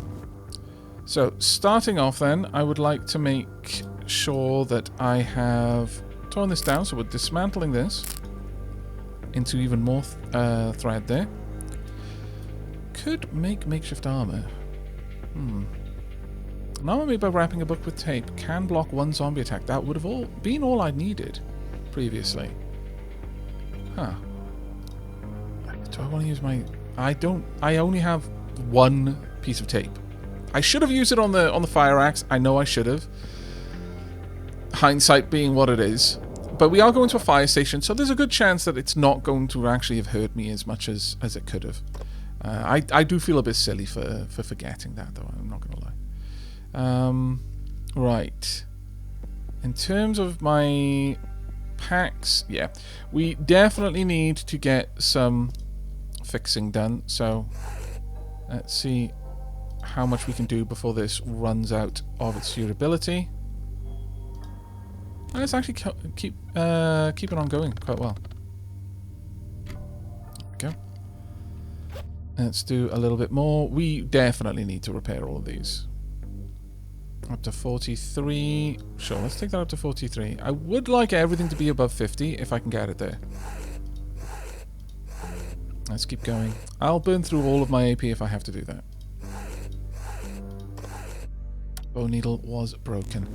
So, starting off then, I would like to make sure that I have torn this down. So we're dismantling this into even more thread there. Could make makeshift armor. Now maybe by wrapping a book with tape can block one zombie attack. That would have been all I needed previously. Huh. Do I want to use my... I only have one piece of tape. I should have used it on the fire axe. I know I should have. Hindsight being what it is. But we are going to a fire station, so there's a good chance that it's not going to actually have hurt me as much as it could have. I do feel a bit silly for forgetting that, though. I'm not going to lie. Right. In terms of my packs, yeah, we definitely need to get some fixing done. So let's see how much we can do before this runs out of its durability. Let's actually keep it on going quite well. There we go. Let's do a little bit more. We definitely need to repair all of these. Up to 43. Sure, let's take that up to 43. I would like everything to be above 50 if I can get it there. Let's keep going. I'll burn through all of my AP if I have to do that. Bone needle was broken.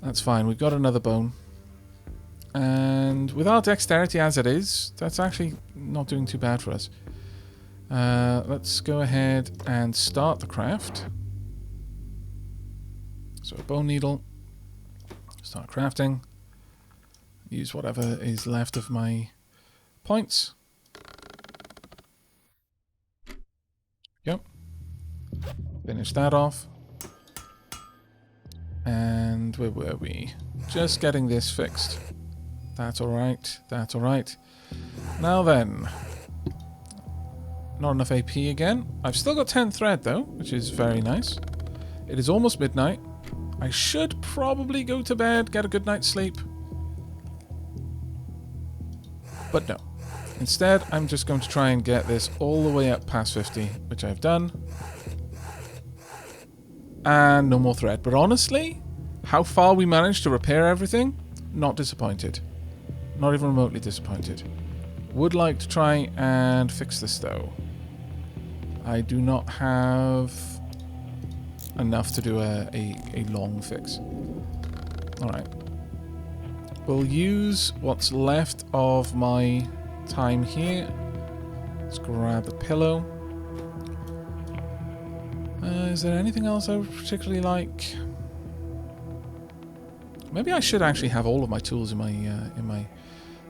That's fine. We've got another bone. And with our dexterity as it is, that's actually not doing too bad for us. Let's go ahead and start the craft. So a bone needle. Start crafting. Use whatever is left of my points. Yep. Finish that off. And where were we? Just getting this fixed. That's alright. That's alright. Now then. Not enough AP again. I've still got 10 thread though, which is very nice. It is almost midnight. I should probably go to bed, get a good night's sleep. But no. Instead, I'm just going to try and get this all the way up past 50, which I've done. And no more thread. But honestly, how far we managed to repair everything, not disappointed. Not even remotely disappointed. Would like to try and fix this though. I do not have enough to do a long fix. Alright. We'll use what's left of my time here. Let's grab the pillow. Is there anything else I would particularly like? Maybe I should actually have all of my tools in my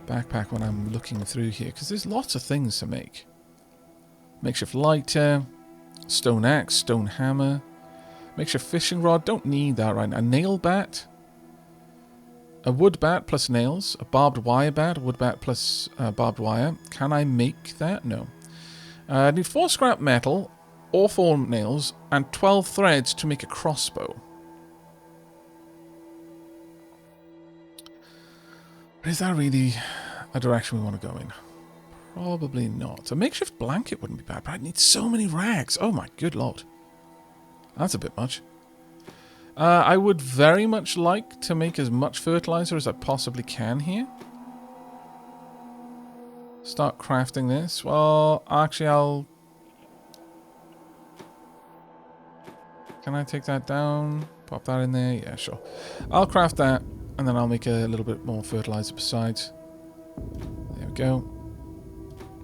backpack when I'm looking through here, because there's lots of things to make. Makeshift lighter, stone axe, stone hammer, makeshift fishing rod. Don't need that right now. A nail bat, a wood bat plus nails, a barbed wire bat, a wood bat plus barbed wire. Can I make that? No. I need 4 scrap metal, or 4 nails, and 12 threads to make a crossbow. But is that really a direction we want to go in? Probably not. A makeshift blanket wouldn't be bad, but I need so many rags. Oh my good lord. That's a bit much. I would very much like to make as much fertilizer as I possibly can here. Start crafting this. Well, actually I'll... Can I take that down? Pop that in there? Yeah, sure. I'll craft that, and then I'll make a little bit more fertilizer besides. There we go.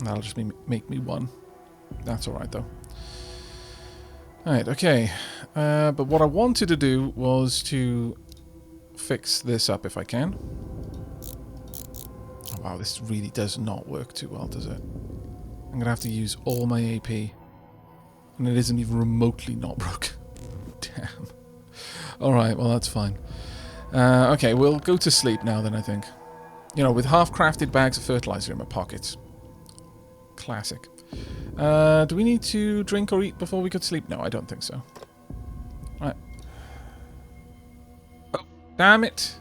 That'll just make me 1. That's alright, though. Alright, okay. But what I wanted to do was to fix this up if I can. Oh, wow, this really does not work too well, does it? I'm going to have to use all my AP. And it isn't even remotely not broken. Damn. Alright, well, that's fine. Okay, we'll go to sleep now then, I think. You know, with half-crafted bags of fertilizer in my pockets. Classic. Do we need to drink or eat before we go to sleep? No, I don't think so. Right. Oh, damn it.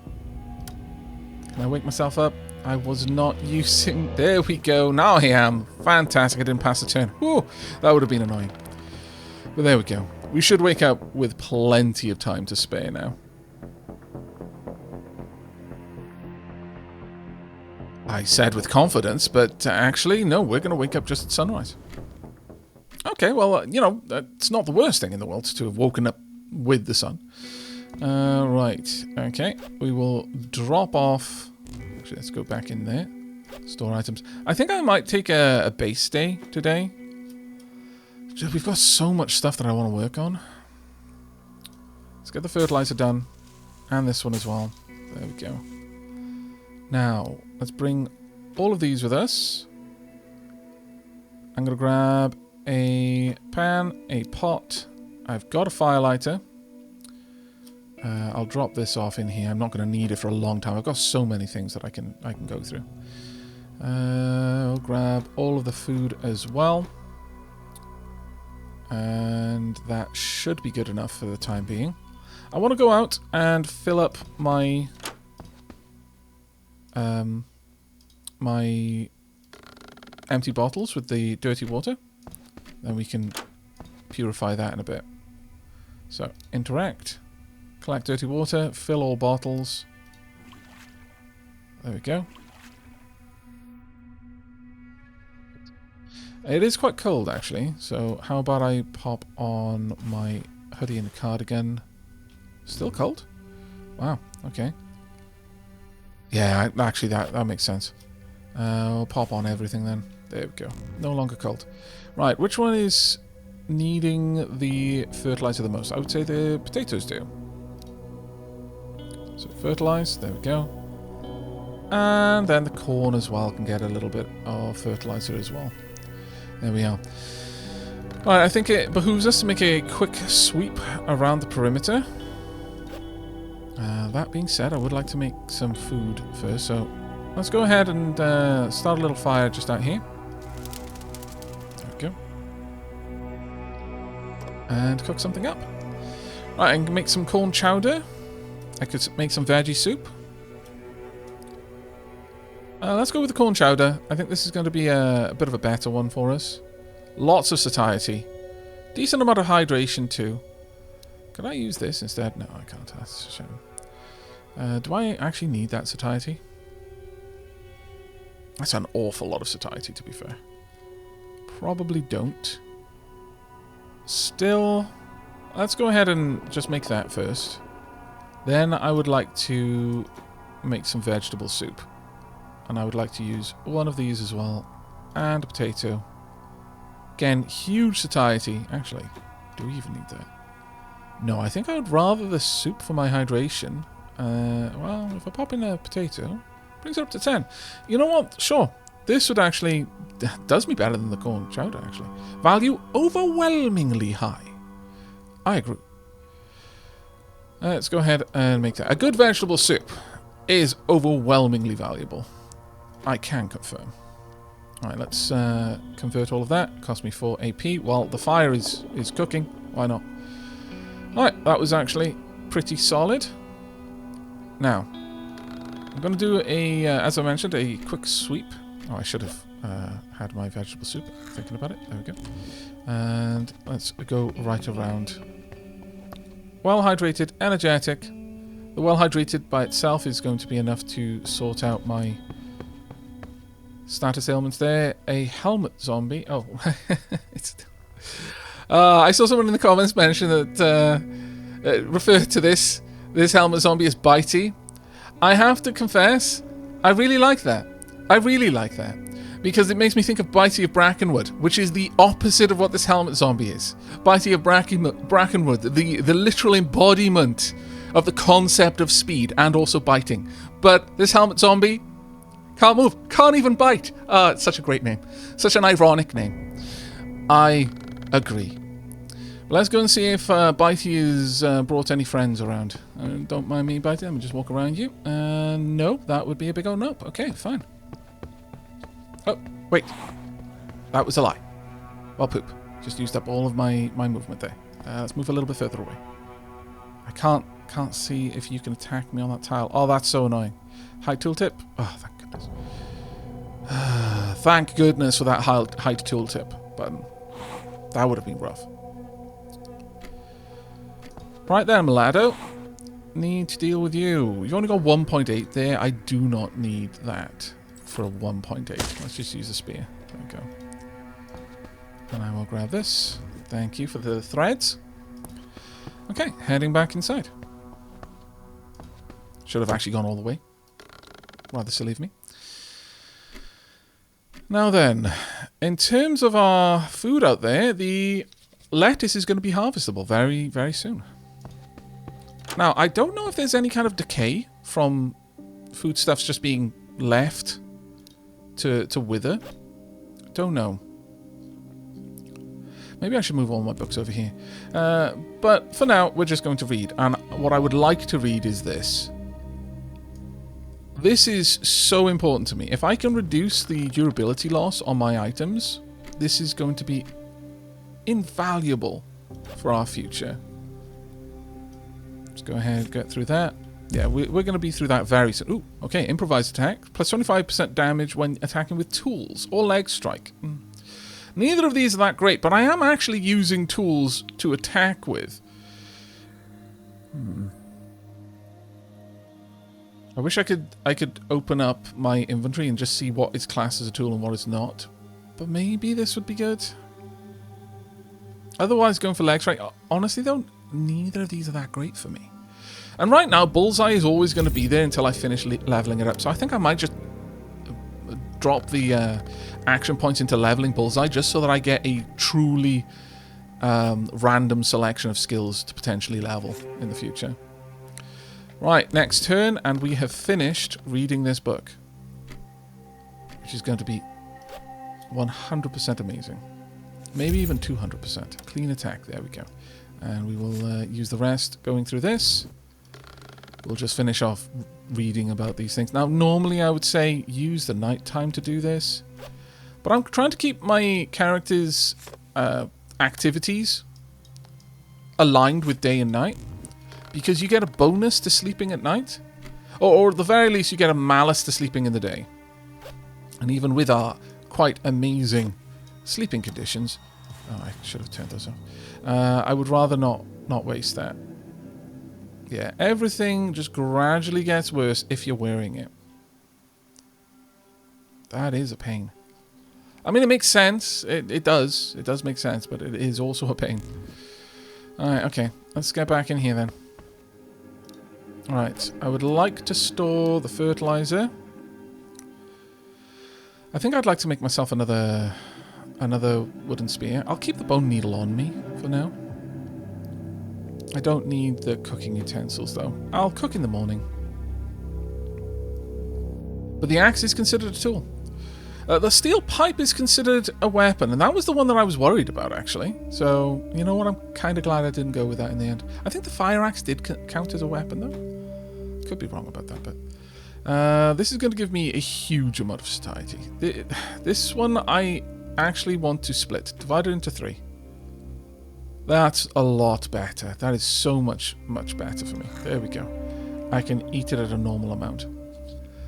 Can I wake myself up? I was not using... There we go. Now I am. Fantastic. I didn't pass the turn. Whew, that would have been annoying. But there we go. We should wake up with plenty of time to spare now. I said with confidence, but actually, no, we're going to wake up just at sunrise. Okay, well, you know, it's not the worst thing in the world to have woken up with the sun. Right, okay, we will drop off. Actually, let's go back in there. Store items. I think I might take a base day today. We've got so much stuff that I want to work on. Let's get the fertilizer done. And this one as well. There we go. Now, let's bring all of these with us. I'm going to grab a pan, a pot. I've got a fire lighter. I'll drop this off in here. I'm not going to need it for a long time. I've got so many things that I can go through. I'll grab all of the food as well. And that should be good enough for the time being. I want to go out and fill up my my empty bottles with the dirty water. Then we can purify that in a bit. So, interact. Collect dirty water. Fill all bottles. There we go. It is quite cold, actually. So, how about I pop on my hoodie and cardigan. Still cold? Wow, okay. Yeah, actually, that makes sense. I'll pop on everything then. There we go. No longer cold. Right, which one is needing the fertilizer the most? I would say the potatoes do. So fertilize, there we go. And then the corn as well can get a little bit of fertilizer as well. There we are. Alright, I think it behooves us to make a quick sweep around the perimeter. That being said, I would like to make some food first, so let's go ahead and start a little fire just out here. There we go. And cook something up. Right, I can make some corn chowder. I could make some veggie soup. Let's go with the corn chowder. I think this is going to be a bit of a better one for us. Lots of satiety. Decent amount of hydration too. Can I use this instead? No, I can't. That's a shame. Do I actually need that satiety? That's an awful lot of satiety, to be fair. Probably don't. Still, let's go ahead and just make that first. Then I would like to make some vegetable soup. And I would like to use one of these as well. And a potato. Again, huge satiety. Actually, do we even need that? No, I think I would rather the soup for my hydration. Well, if I pop in a potato, brings it up to 10. You know what? Sure. This would actually does me better than the corn chowder, actually. Value overwhelmingly high. I agree. Let's go ahead and make that. A good vegetable soup is overwhelmingly valuable. I can confirm. Alright, let's convert all of that. Cost me 4 AP. Well, the fire is cooking. Why not? Alright, that was actually pretty solid. Now, I'm going to do as I mentioned, a quick sweep. Oh, I should have had my vegetable soup. Thinking about it. There we go. And let's go right around. Well-hydrated, energetic. The well-hydrated by itself is going to be enough to sort out my status ailments there. A helmet zombie. Oh, I saw someone in the comments mention that refer to this helmet zombie as bitey. I have to confess, I really like that. I really like that. Because it makes me think of Bitey of Brackenwood, which is the opposite of what this helmet zombie is. Bitey of Brackenwood, the literal embodiment of the concept of speed and also biting. But this helmet zombie can't move, can't even bite. It's such a great name. Such an ironic name. I agree. Let's go and see if Bitey has brought any friends around. Don't mind me, Bitey. Let me just walk around you. No, that would be a big old nope. Okay, fine. Oh, wait. That was a lie. Well, poop. Just used up all of my movement there. Let's move a little bit further away. I can't see if you can attack me on that tile. Oh, that's so annoying. Height tooltip. Oh, thank goodness. Thank goodness for that height tooltip button. That would have been rough. Right there, Milado. Need to deal with you. You've only got 1.8 there. I do not need that for a 1.8. Let's just use a spear. There we go. And I will grab this. Thank you for the threads. Okay, heading back inside. Should have actually gone all the way. Rather silly of me. Now then, in terms of our food out there, the lettuce is going to be harvestable very, very soon. Now, I don't know if there's any kind of decay from foodstuffs just being left to wither. Don't know. Maybe I should move all my books over here. But for now, we're just going to read. And what I would like to read is this. This is so important to me. If I can reduce the durability loss on my items, this is going to be invaluable for our future. Let's go ahead, get through that. Yeah, we're going to be through that very soon. Ooh, okay, improvised attack. Plus 25% damage when attacking with tools or leg strike. Neither of these are that great, but I am actually using tools to attack with. I wish I could open up my inventory and just see what is classed as a tool and what is not. But maybe this would be good. Otherwise, going for leg strike, honestly though, neither of these are that great for me. And right now, bullseye is always going to be there until I finish leveling it up. So I think I might just drop the action points into leveling bullseye just so that I get a truly random selection of skills to potentially level in the future. Right, next turn, and we have finished reading this book, which is going to be 100% amazing. Maybe even 200%. Clean attack, there we go. And we will use the rest going through this. We'll just finish off reading about these things. Now, normally I would say use the night time to do this, but I'm trying to keep my character's activities aligned with day and night, because you get a bonus to sleeping at night, or at the very least you get a malus to sleeping in the day. And even with our quite amazing sleeping conditions, oh, I should have turned those off. I would rather not waste that. Yeah, everything just gradually gets worse if you're wearing it. That is a pain. I mean, it makes sense. It does. It does make sense, but it is also a pain. Alright, okay. Let's get back in here then. Alright, I would like to store the fertilizer. I think I'd like to make myself another wooden spear. I'll keep the bone needle on me for now. I don't need the cooking utensils though. I'll cook in the morning. But the axe is considered a tool. The steel pipe is considered a weapon, and that was the one that I was worried about, actually. So, you know what? I'm kind of glad I didn't go with that in the end. I think the fire axe did count as a weapon, though. Could be wrong about that, but... this is going to give me a huge amount of satiety. This one I actually want to split. Divide it into 3. That's a lot better. That is so much better for me. There we go. I can eat it at a normal amount.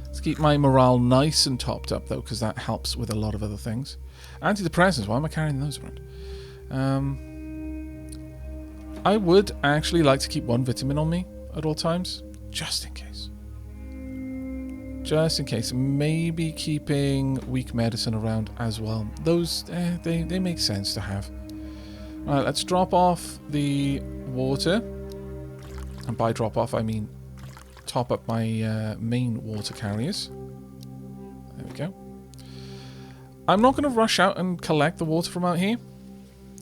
Let's keep my morale nice and topped up, though, because that helps with a lot of other things. Antidepressants, why am I carrying those around? I would actually like to keep 1 vitamin on me at all times, just in case. Just in case. Maybe keeping weak medicine around as well. Those, they make sense to have. Alright, let's drop off the water. And by drop off, I mean top up my main water carriers. There we go. I'm not going to rush out and collect the water from out here.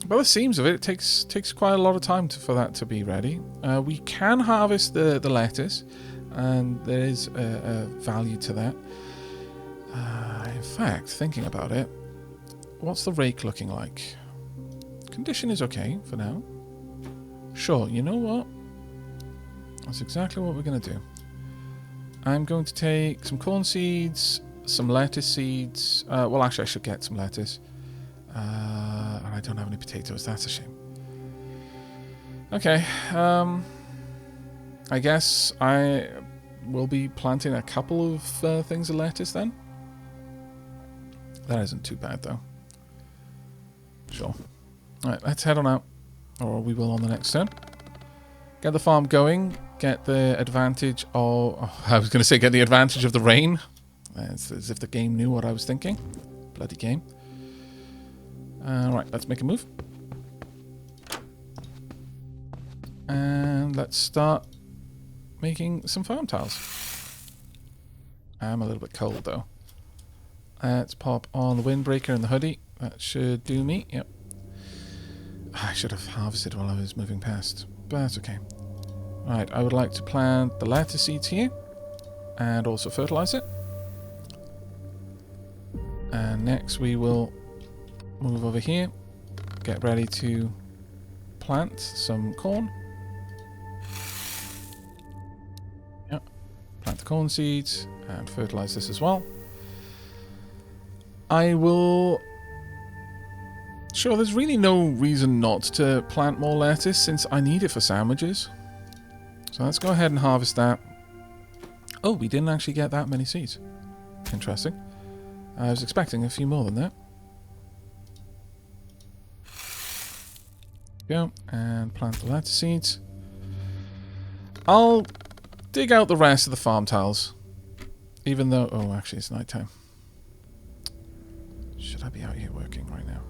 By the seams of it, it takes quite a lot of time for that to be ready. We can harvest the lettuce, and there is a value to that. In fact, thinking about it, what's the rake looking like? Condition is okay for now. Sure, you know what? That's exactly what we're going to do. I'm going to take some corn seeds, some lettuce seeds. Well, actually, I should get some lettuce. And I don't have any potatoes. That's a shame. Okay. I guess I will be planting a couple of things of lettuce then. That isn't too bad, though. Sure. Alright, let's head on out. Or we will on the next turn. Get the farm going. Get the advantage of... Oh, I was going to say get the advantage of the rain. It's as if the game knew what I was thinking. Bloody game. Right, let's make a move. And let's start making some farm tiles. I'm a little bit cold, though. Let's pop on the windbreaker and the hoodie. That should do me. Yep. I should have harvested while I was moving past. But that's okay. Right, I would like to plant the lettuce seeds here. and also fertilize it. And next we will move over here, get ready to plant some corn. Yep, plant the corn seeds and fertilize this as well. I will... Sure, there's really no reason not to plant more lettuce since I need it for sandwiches. So let's go ahead and harvest that. Oh, we didn't actually get that many seeds. Interesting. I was expecting a few more than that. Go and plant the lettuce seeds. I'll dig out the rest of the farm tiles. Even though... Oh, actually, it's nighttime. Should I be out here working right now?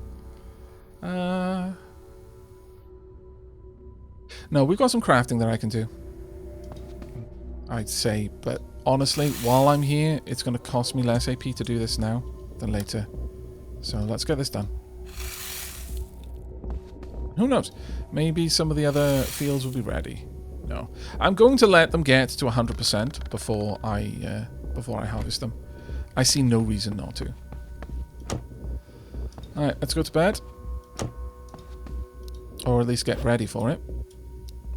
No, we've got some crafting that I can do. I'd say, but honestly, while I'm here, it's going to cost me less AP to do this now than later. So let's get this done. Who knows? Maybe some of the other fields will be ready. No, I'm going to let them get to 100% before I harvest them. I see no reason not to. All right, let's go to bed. Or at least get ready for it.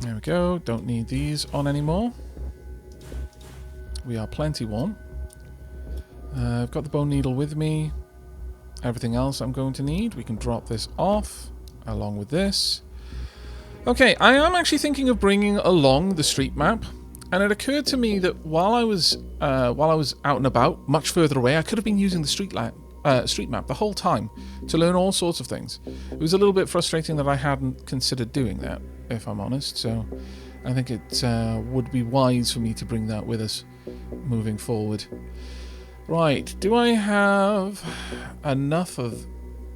There we go. Don't need these on anymore. We are plenty warm. I've got the bone needle with me. Everything else I'm going to need. We can drop this off along with this. Okay, I am actually thinking of bringing along the street map. And it occurred to me that while I was out and about, much further away, I could have been using the street map the whole time to learn all sorts of things. It was a little bit frustrating that I hadn't considered doing that, if I'm honest. So I think it would be wise for me to bring that with us moving forward. Right, do I have enough of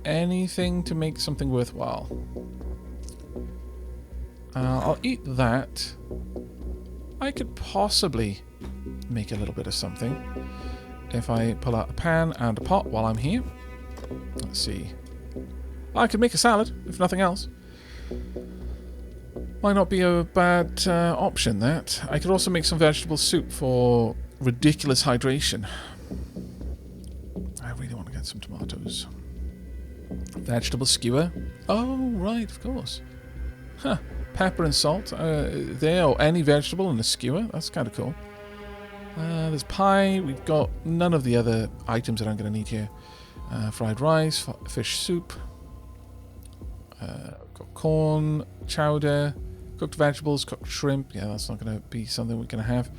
anything to make something worthwhile? I'll eat that. I could possibly make a little bit of something if I pull out a pan and a pot while I'm here. Let's see. I could make a salad, if nothing else. Might not be a bad option, that. I could also make some vegetable soup for ridiculous hydration. I really want to get some tomatoes. Vegetable skewer. Oh, right, of course. Huh. Pepper and salt there, or any vegetable in a skewer. That's kind of cool. There's pie. We've got none of the other items that I'm going to need here. Fried rice, fish soup. Got corn, chowder, cooked vegetables, cooked shrimp. Yeah, that's not going to be something we're going to have.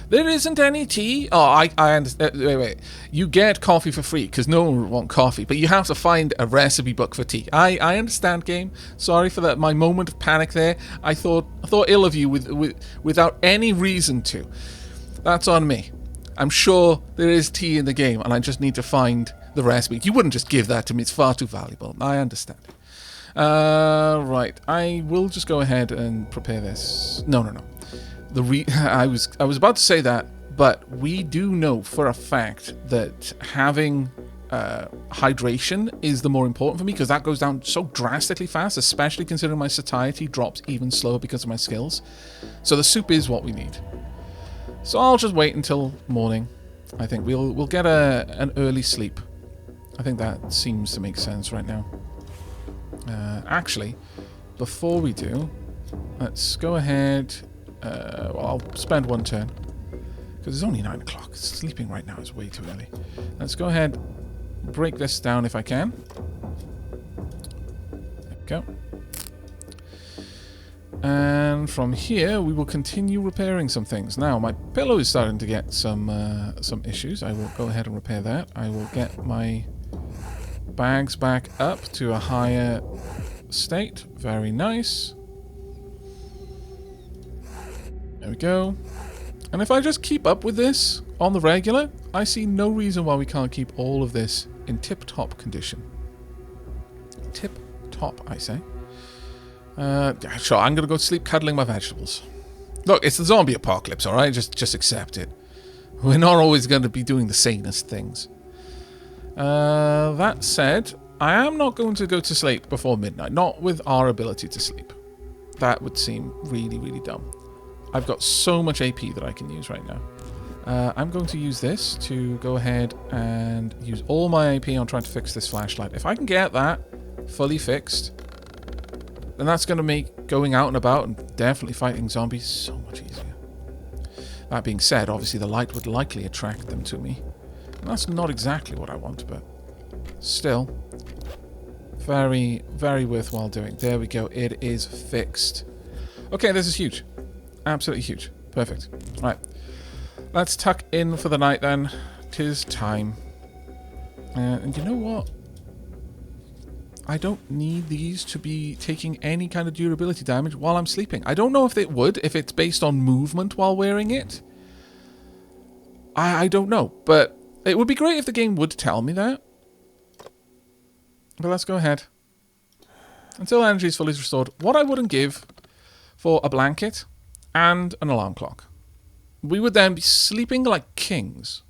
There isn't any tea. Oh, I understand. Wait. You get coffee for free because no one would want coffee, but you have to find a recipe book for tea. I understand, game. Sorry for that. My moment of panic there. I thought ill of you without any reason to. That's on me. I'm sure there is tea in the game, and I just need to find the recipe. You wouldn't just give that to me. It's far too valuable. I understand. Right. I will just go ahead and prepare this. No. I was about to say that, but we do know for a fact that having hydration is the more important for me, because that goes down so drastically fast, especially considering my satiety drops even slower because of my skills. So the soup is what we need. So I'll just wait until morning. I think we'll get an early sleep. I think that seems to make sense right now. Actually, before we do, let's go ahead. Well, I'll spend one turn because it's only 9 o'clock. Sleeping right now is way too early. Let's go ahead, break this down if I can. There we go. And from here, we will continue repairing some things. Now, my pillow is starting to get some issues. I will go ahead and repair that. I will get my bags back up to a higher state. Very nice. There we go. And if I just keep up with this on the regular, I see no reason why we can't keep all of this in tip-top condition. Tip-top, I say. Sure, I'm going to go to sleep cuddling my vegetables. Look, it's the zombie apocalypse, alright? Just accept it. We're not always going to be doing the sanest things. That said, I am not going to go to sleep before midnight. Not with our ability to sleep. That would seem really, really dumb. I've got so much AP that I can use right now. I'm going to use this to go ahead and use all my AP on trying to fix this flashlight. If I can get that fully fixed, then that's going to make going out and about and definitely fighting zombies so much easier. That being said, obviously the light would likely attract them to me. And that's not exactly what I want, but still, very, very worthwhile doing. There we go. It is fixed. Okay, this is huge. Absolutely huge. Perfect. Right. Let's tuck in for the night then. 'Tis time. And you know what? I don't need these to be taking any kind of durability damage while I'm sleeping. I don't know if it would, if it's based on movement while wearing it. I don't know, but it would be great if the game would tell me that. But let's go ahead. Until energy is fully restored, what I wouldn't give for a blanket and an alarm clock. We would then be sleeping like kings.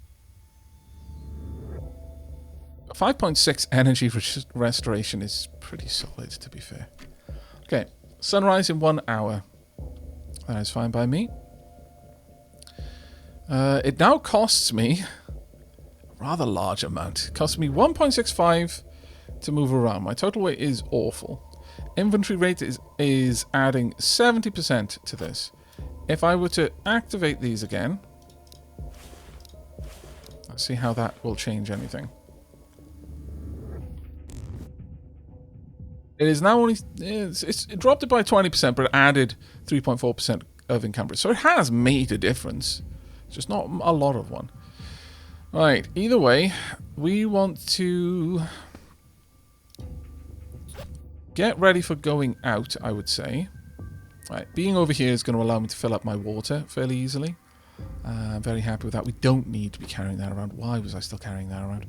5.6 energy restoration is pretty solid, to be fair. Okay, sunrise in 1 hour. That is fine by me. It now costs me a rather large amount. It costs me 1.65 to move around. My total weight is awful. Inventory rate is adding 70% to this. If I were to activate these again, let's see how that will change anything. It is now only... it dropped it by 20%, but it added 3.4% of encumbrance. So it has made a difference. It's just not a lot of one. Right, either way, we want to get ready for going out, I would say. Right, being over here is going to allow me to fill up my water fairly easily. I'm very happy with that. We don't need to be carrying that around. Why was I still carrying that around?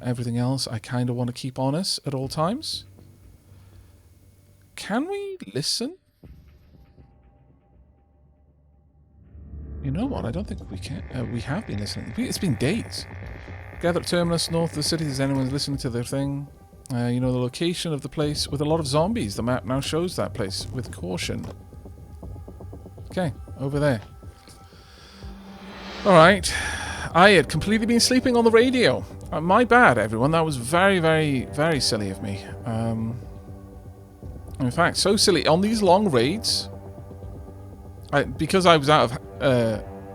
Everything else I kind of want to keep on us at all times. Can we listen? You know what? I don't think we can. We have been listening. It's been days. Gather at Terminus, north of the city. Is anyone listening to their thing? You know the location of the place with a lot of zombies. The map now shows that place with caution. Okay, over there. Alright. I had completely been sleeping on the radio. My bad, everyone. That was very, very, very silly of me. In fact, so silly. On these long raids, because I was out of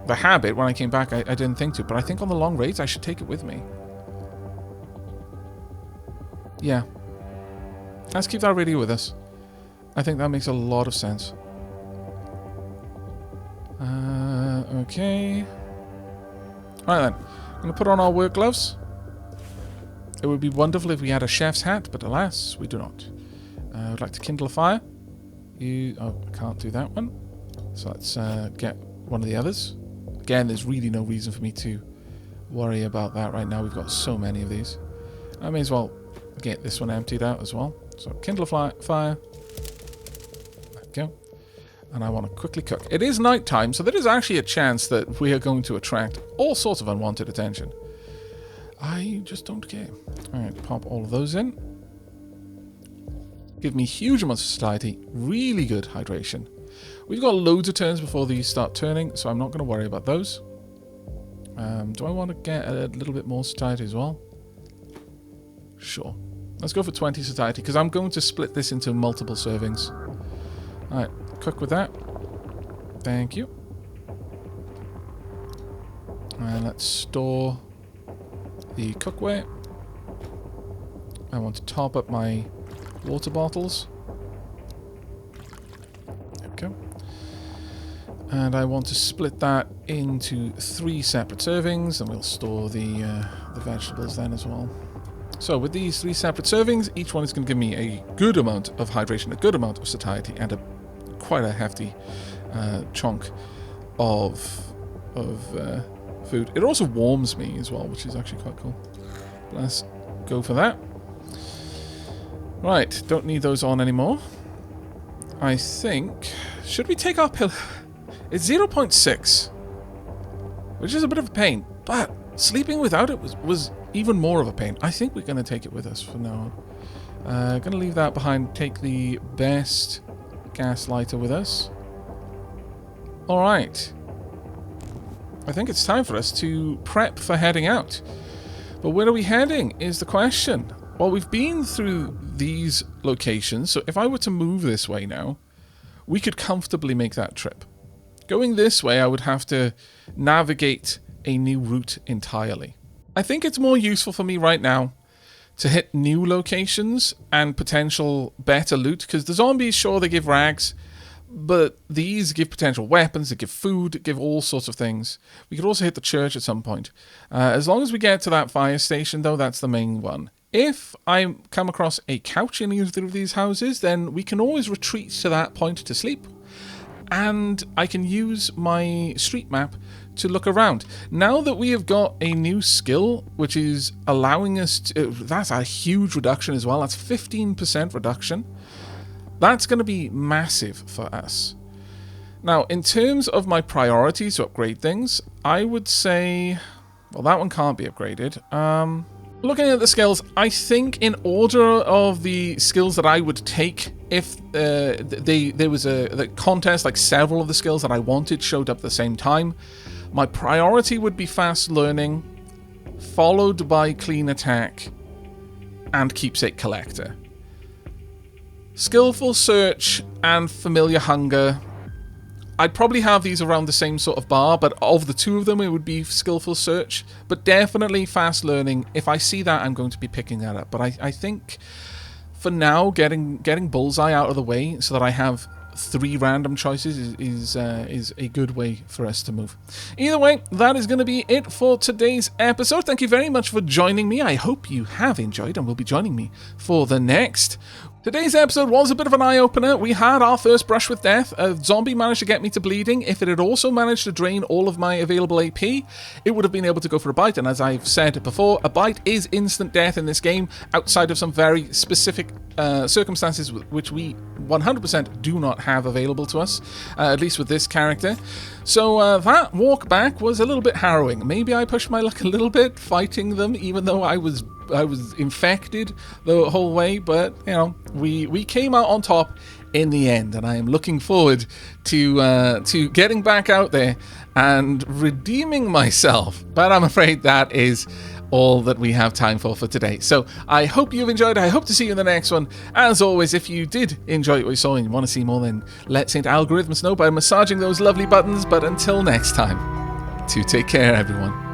the habit when I came back, I didn't think to. But I think on the long raids, I should take it with me. Yeah. Let's keep that radio with us. I think that makes a lot of sense. Okay. Alright then. I'm going to put on our work gloves. It would be wonderful if we had a chef's hat, but alas, we do not. I would like to kindle a fire. Oh, I can't do that one. So let's get one of the others. Again, there's really no reason for me to worry about that right now. We've got so many of these. I may as well get this one emptied out as well. So kindle a fire. There we go. And I want to quickly cook. It is night time, so there is actually a chance that we are going to attract all sorts of unwanted attention. I just don't care. Alright, pop all of those in. Give me huge amounts of satiety. Really good hydration. We've got loads of turns before these start turning, so I'm not going to worry about those. Do I want to get a little bit more satiety as well? Sure. Let's go for 20 satiety, because I'm going to split this into multiple servings. Alright, cook with that. Thank you. And let's store the cookware. I want to top up my water bottles. There we go. And I want to split that into 3 separate servings, and we'll store the vegetables then as well. So with these 3 separate servings, each one is going to give me a good amount of hydration, a good amount of satiety, and quite a hefty chunk of food. It also warms me as well, which is actually quite cool. Let's go for that. Right, don't need those on anymore. I think... Should we take our pill? It's 0.6, which is a bit of a pain, but sleeping without it was even more of a pain. I think we're going to take it with us from now on. Going to leave that behind. Take the best gas lighter with us. Alright. I think it's time for us to prep for heading out. But where are we heading is the question. Well, we've been through these locations, so if I were to move this way now, we could comfortably make that trip. Going this way, I would have to navigate a new route entirely. I think it's more useful for me right now to hit new locations and potential better loot, because the zombies, sure, they give rags, but these give potential weapons, they give food, they give all sorts of things. We could also hit the church at some point. As long as we get to that fire station, though, that's the main one. If I come across a couch in either of these houses, then we can always retreat to that point to sleep. And I can use my street map to look around. Now that we have got a new skill, which is allowing us to... that's a huge reduction as well. That's 15% reduction. That's going to be massive for us. Now, in terms of my priorities to upgrade things, I would say... well, that one can't be upgraded. Looking at the skills, I think in order of the skills that I would take if there was a contest, like several of the skills that I wanted showed up at the same time, my priority would be fast learning, followed by clean attack, and keepsake collector. Skillful search and familiar hunger, I'd probably have these around the same sort of bar, but of the two of them, it would be skillful search. But definitely fast learning. If I see that, I'm going to be picking that up. But I think for now, getting bullseye out of the way so that I have 3 random choices is a good way for us to move. Either way, that is going to be it for today's episode. Thank you very much for joining me. I hope you have enjoyed and will be joining me for the next. Today's episode was a bit of an eye-opener. We had our first brush with death. A zombie managed to get me to bleeding. If it had also managed to drain all of my available AP, it would have been able to go for a bite. And as I've said before, a bite is instant death in this game, outside of some very specific circumstances which we 100% do not have available to us, at least with this character. So that walk back was a little bit harrowing. Maybe I pushed my luck a little bit fighting them, even though I was infected the whole way, but you know, we came out on top in the end, and I am looking forward to getting back out there and redeeming myself. But I'm afraid that is all that we have time for today. So I hope you've enjoyed. I hope to see you in the next one. As always, if you did enjoy what you saw and you want to see more, then let Saint Algorithms know by massaging those lovely buttons. But until next time, to take care, everyone.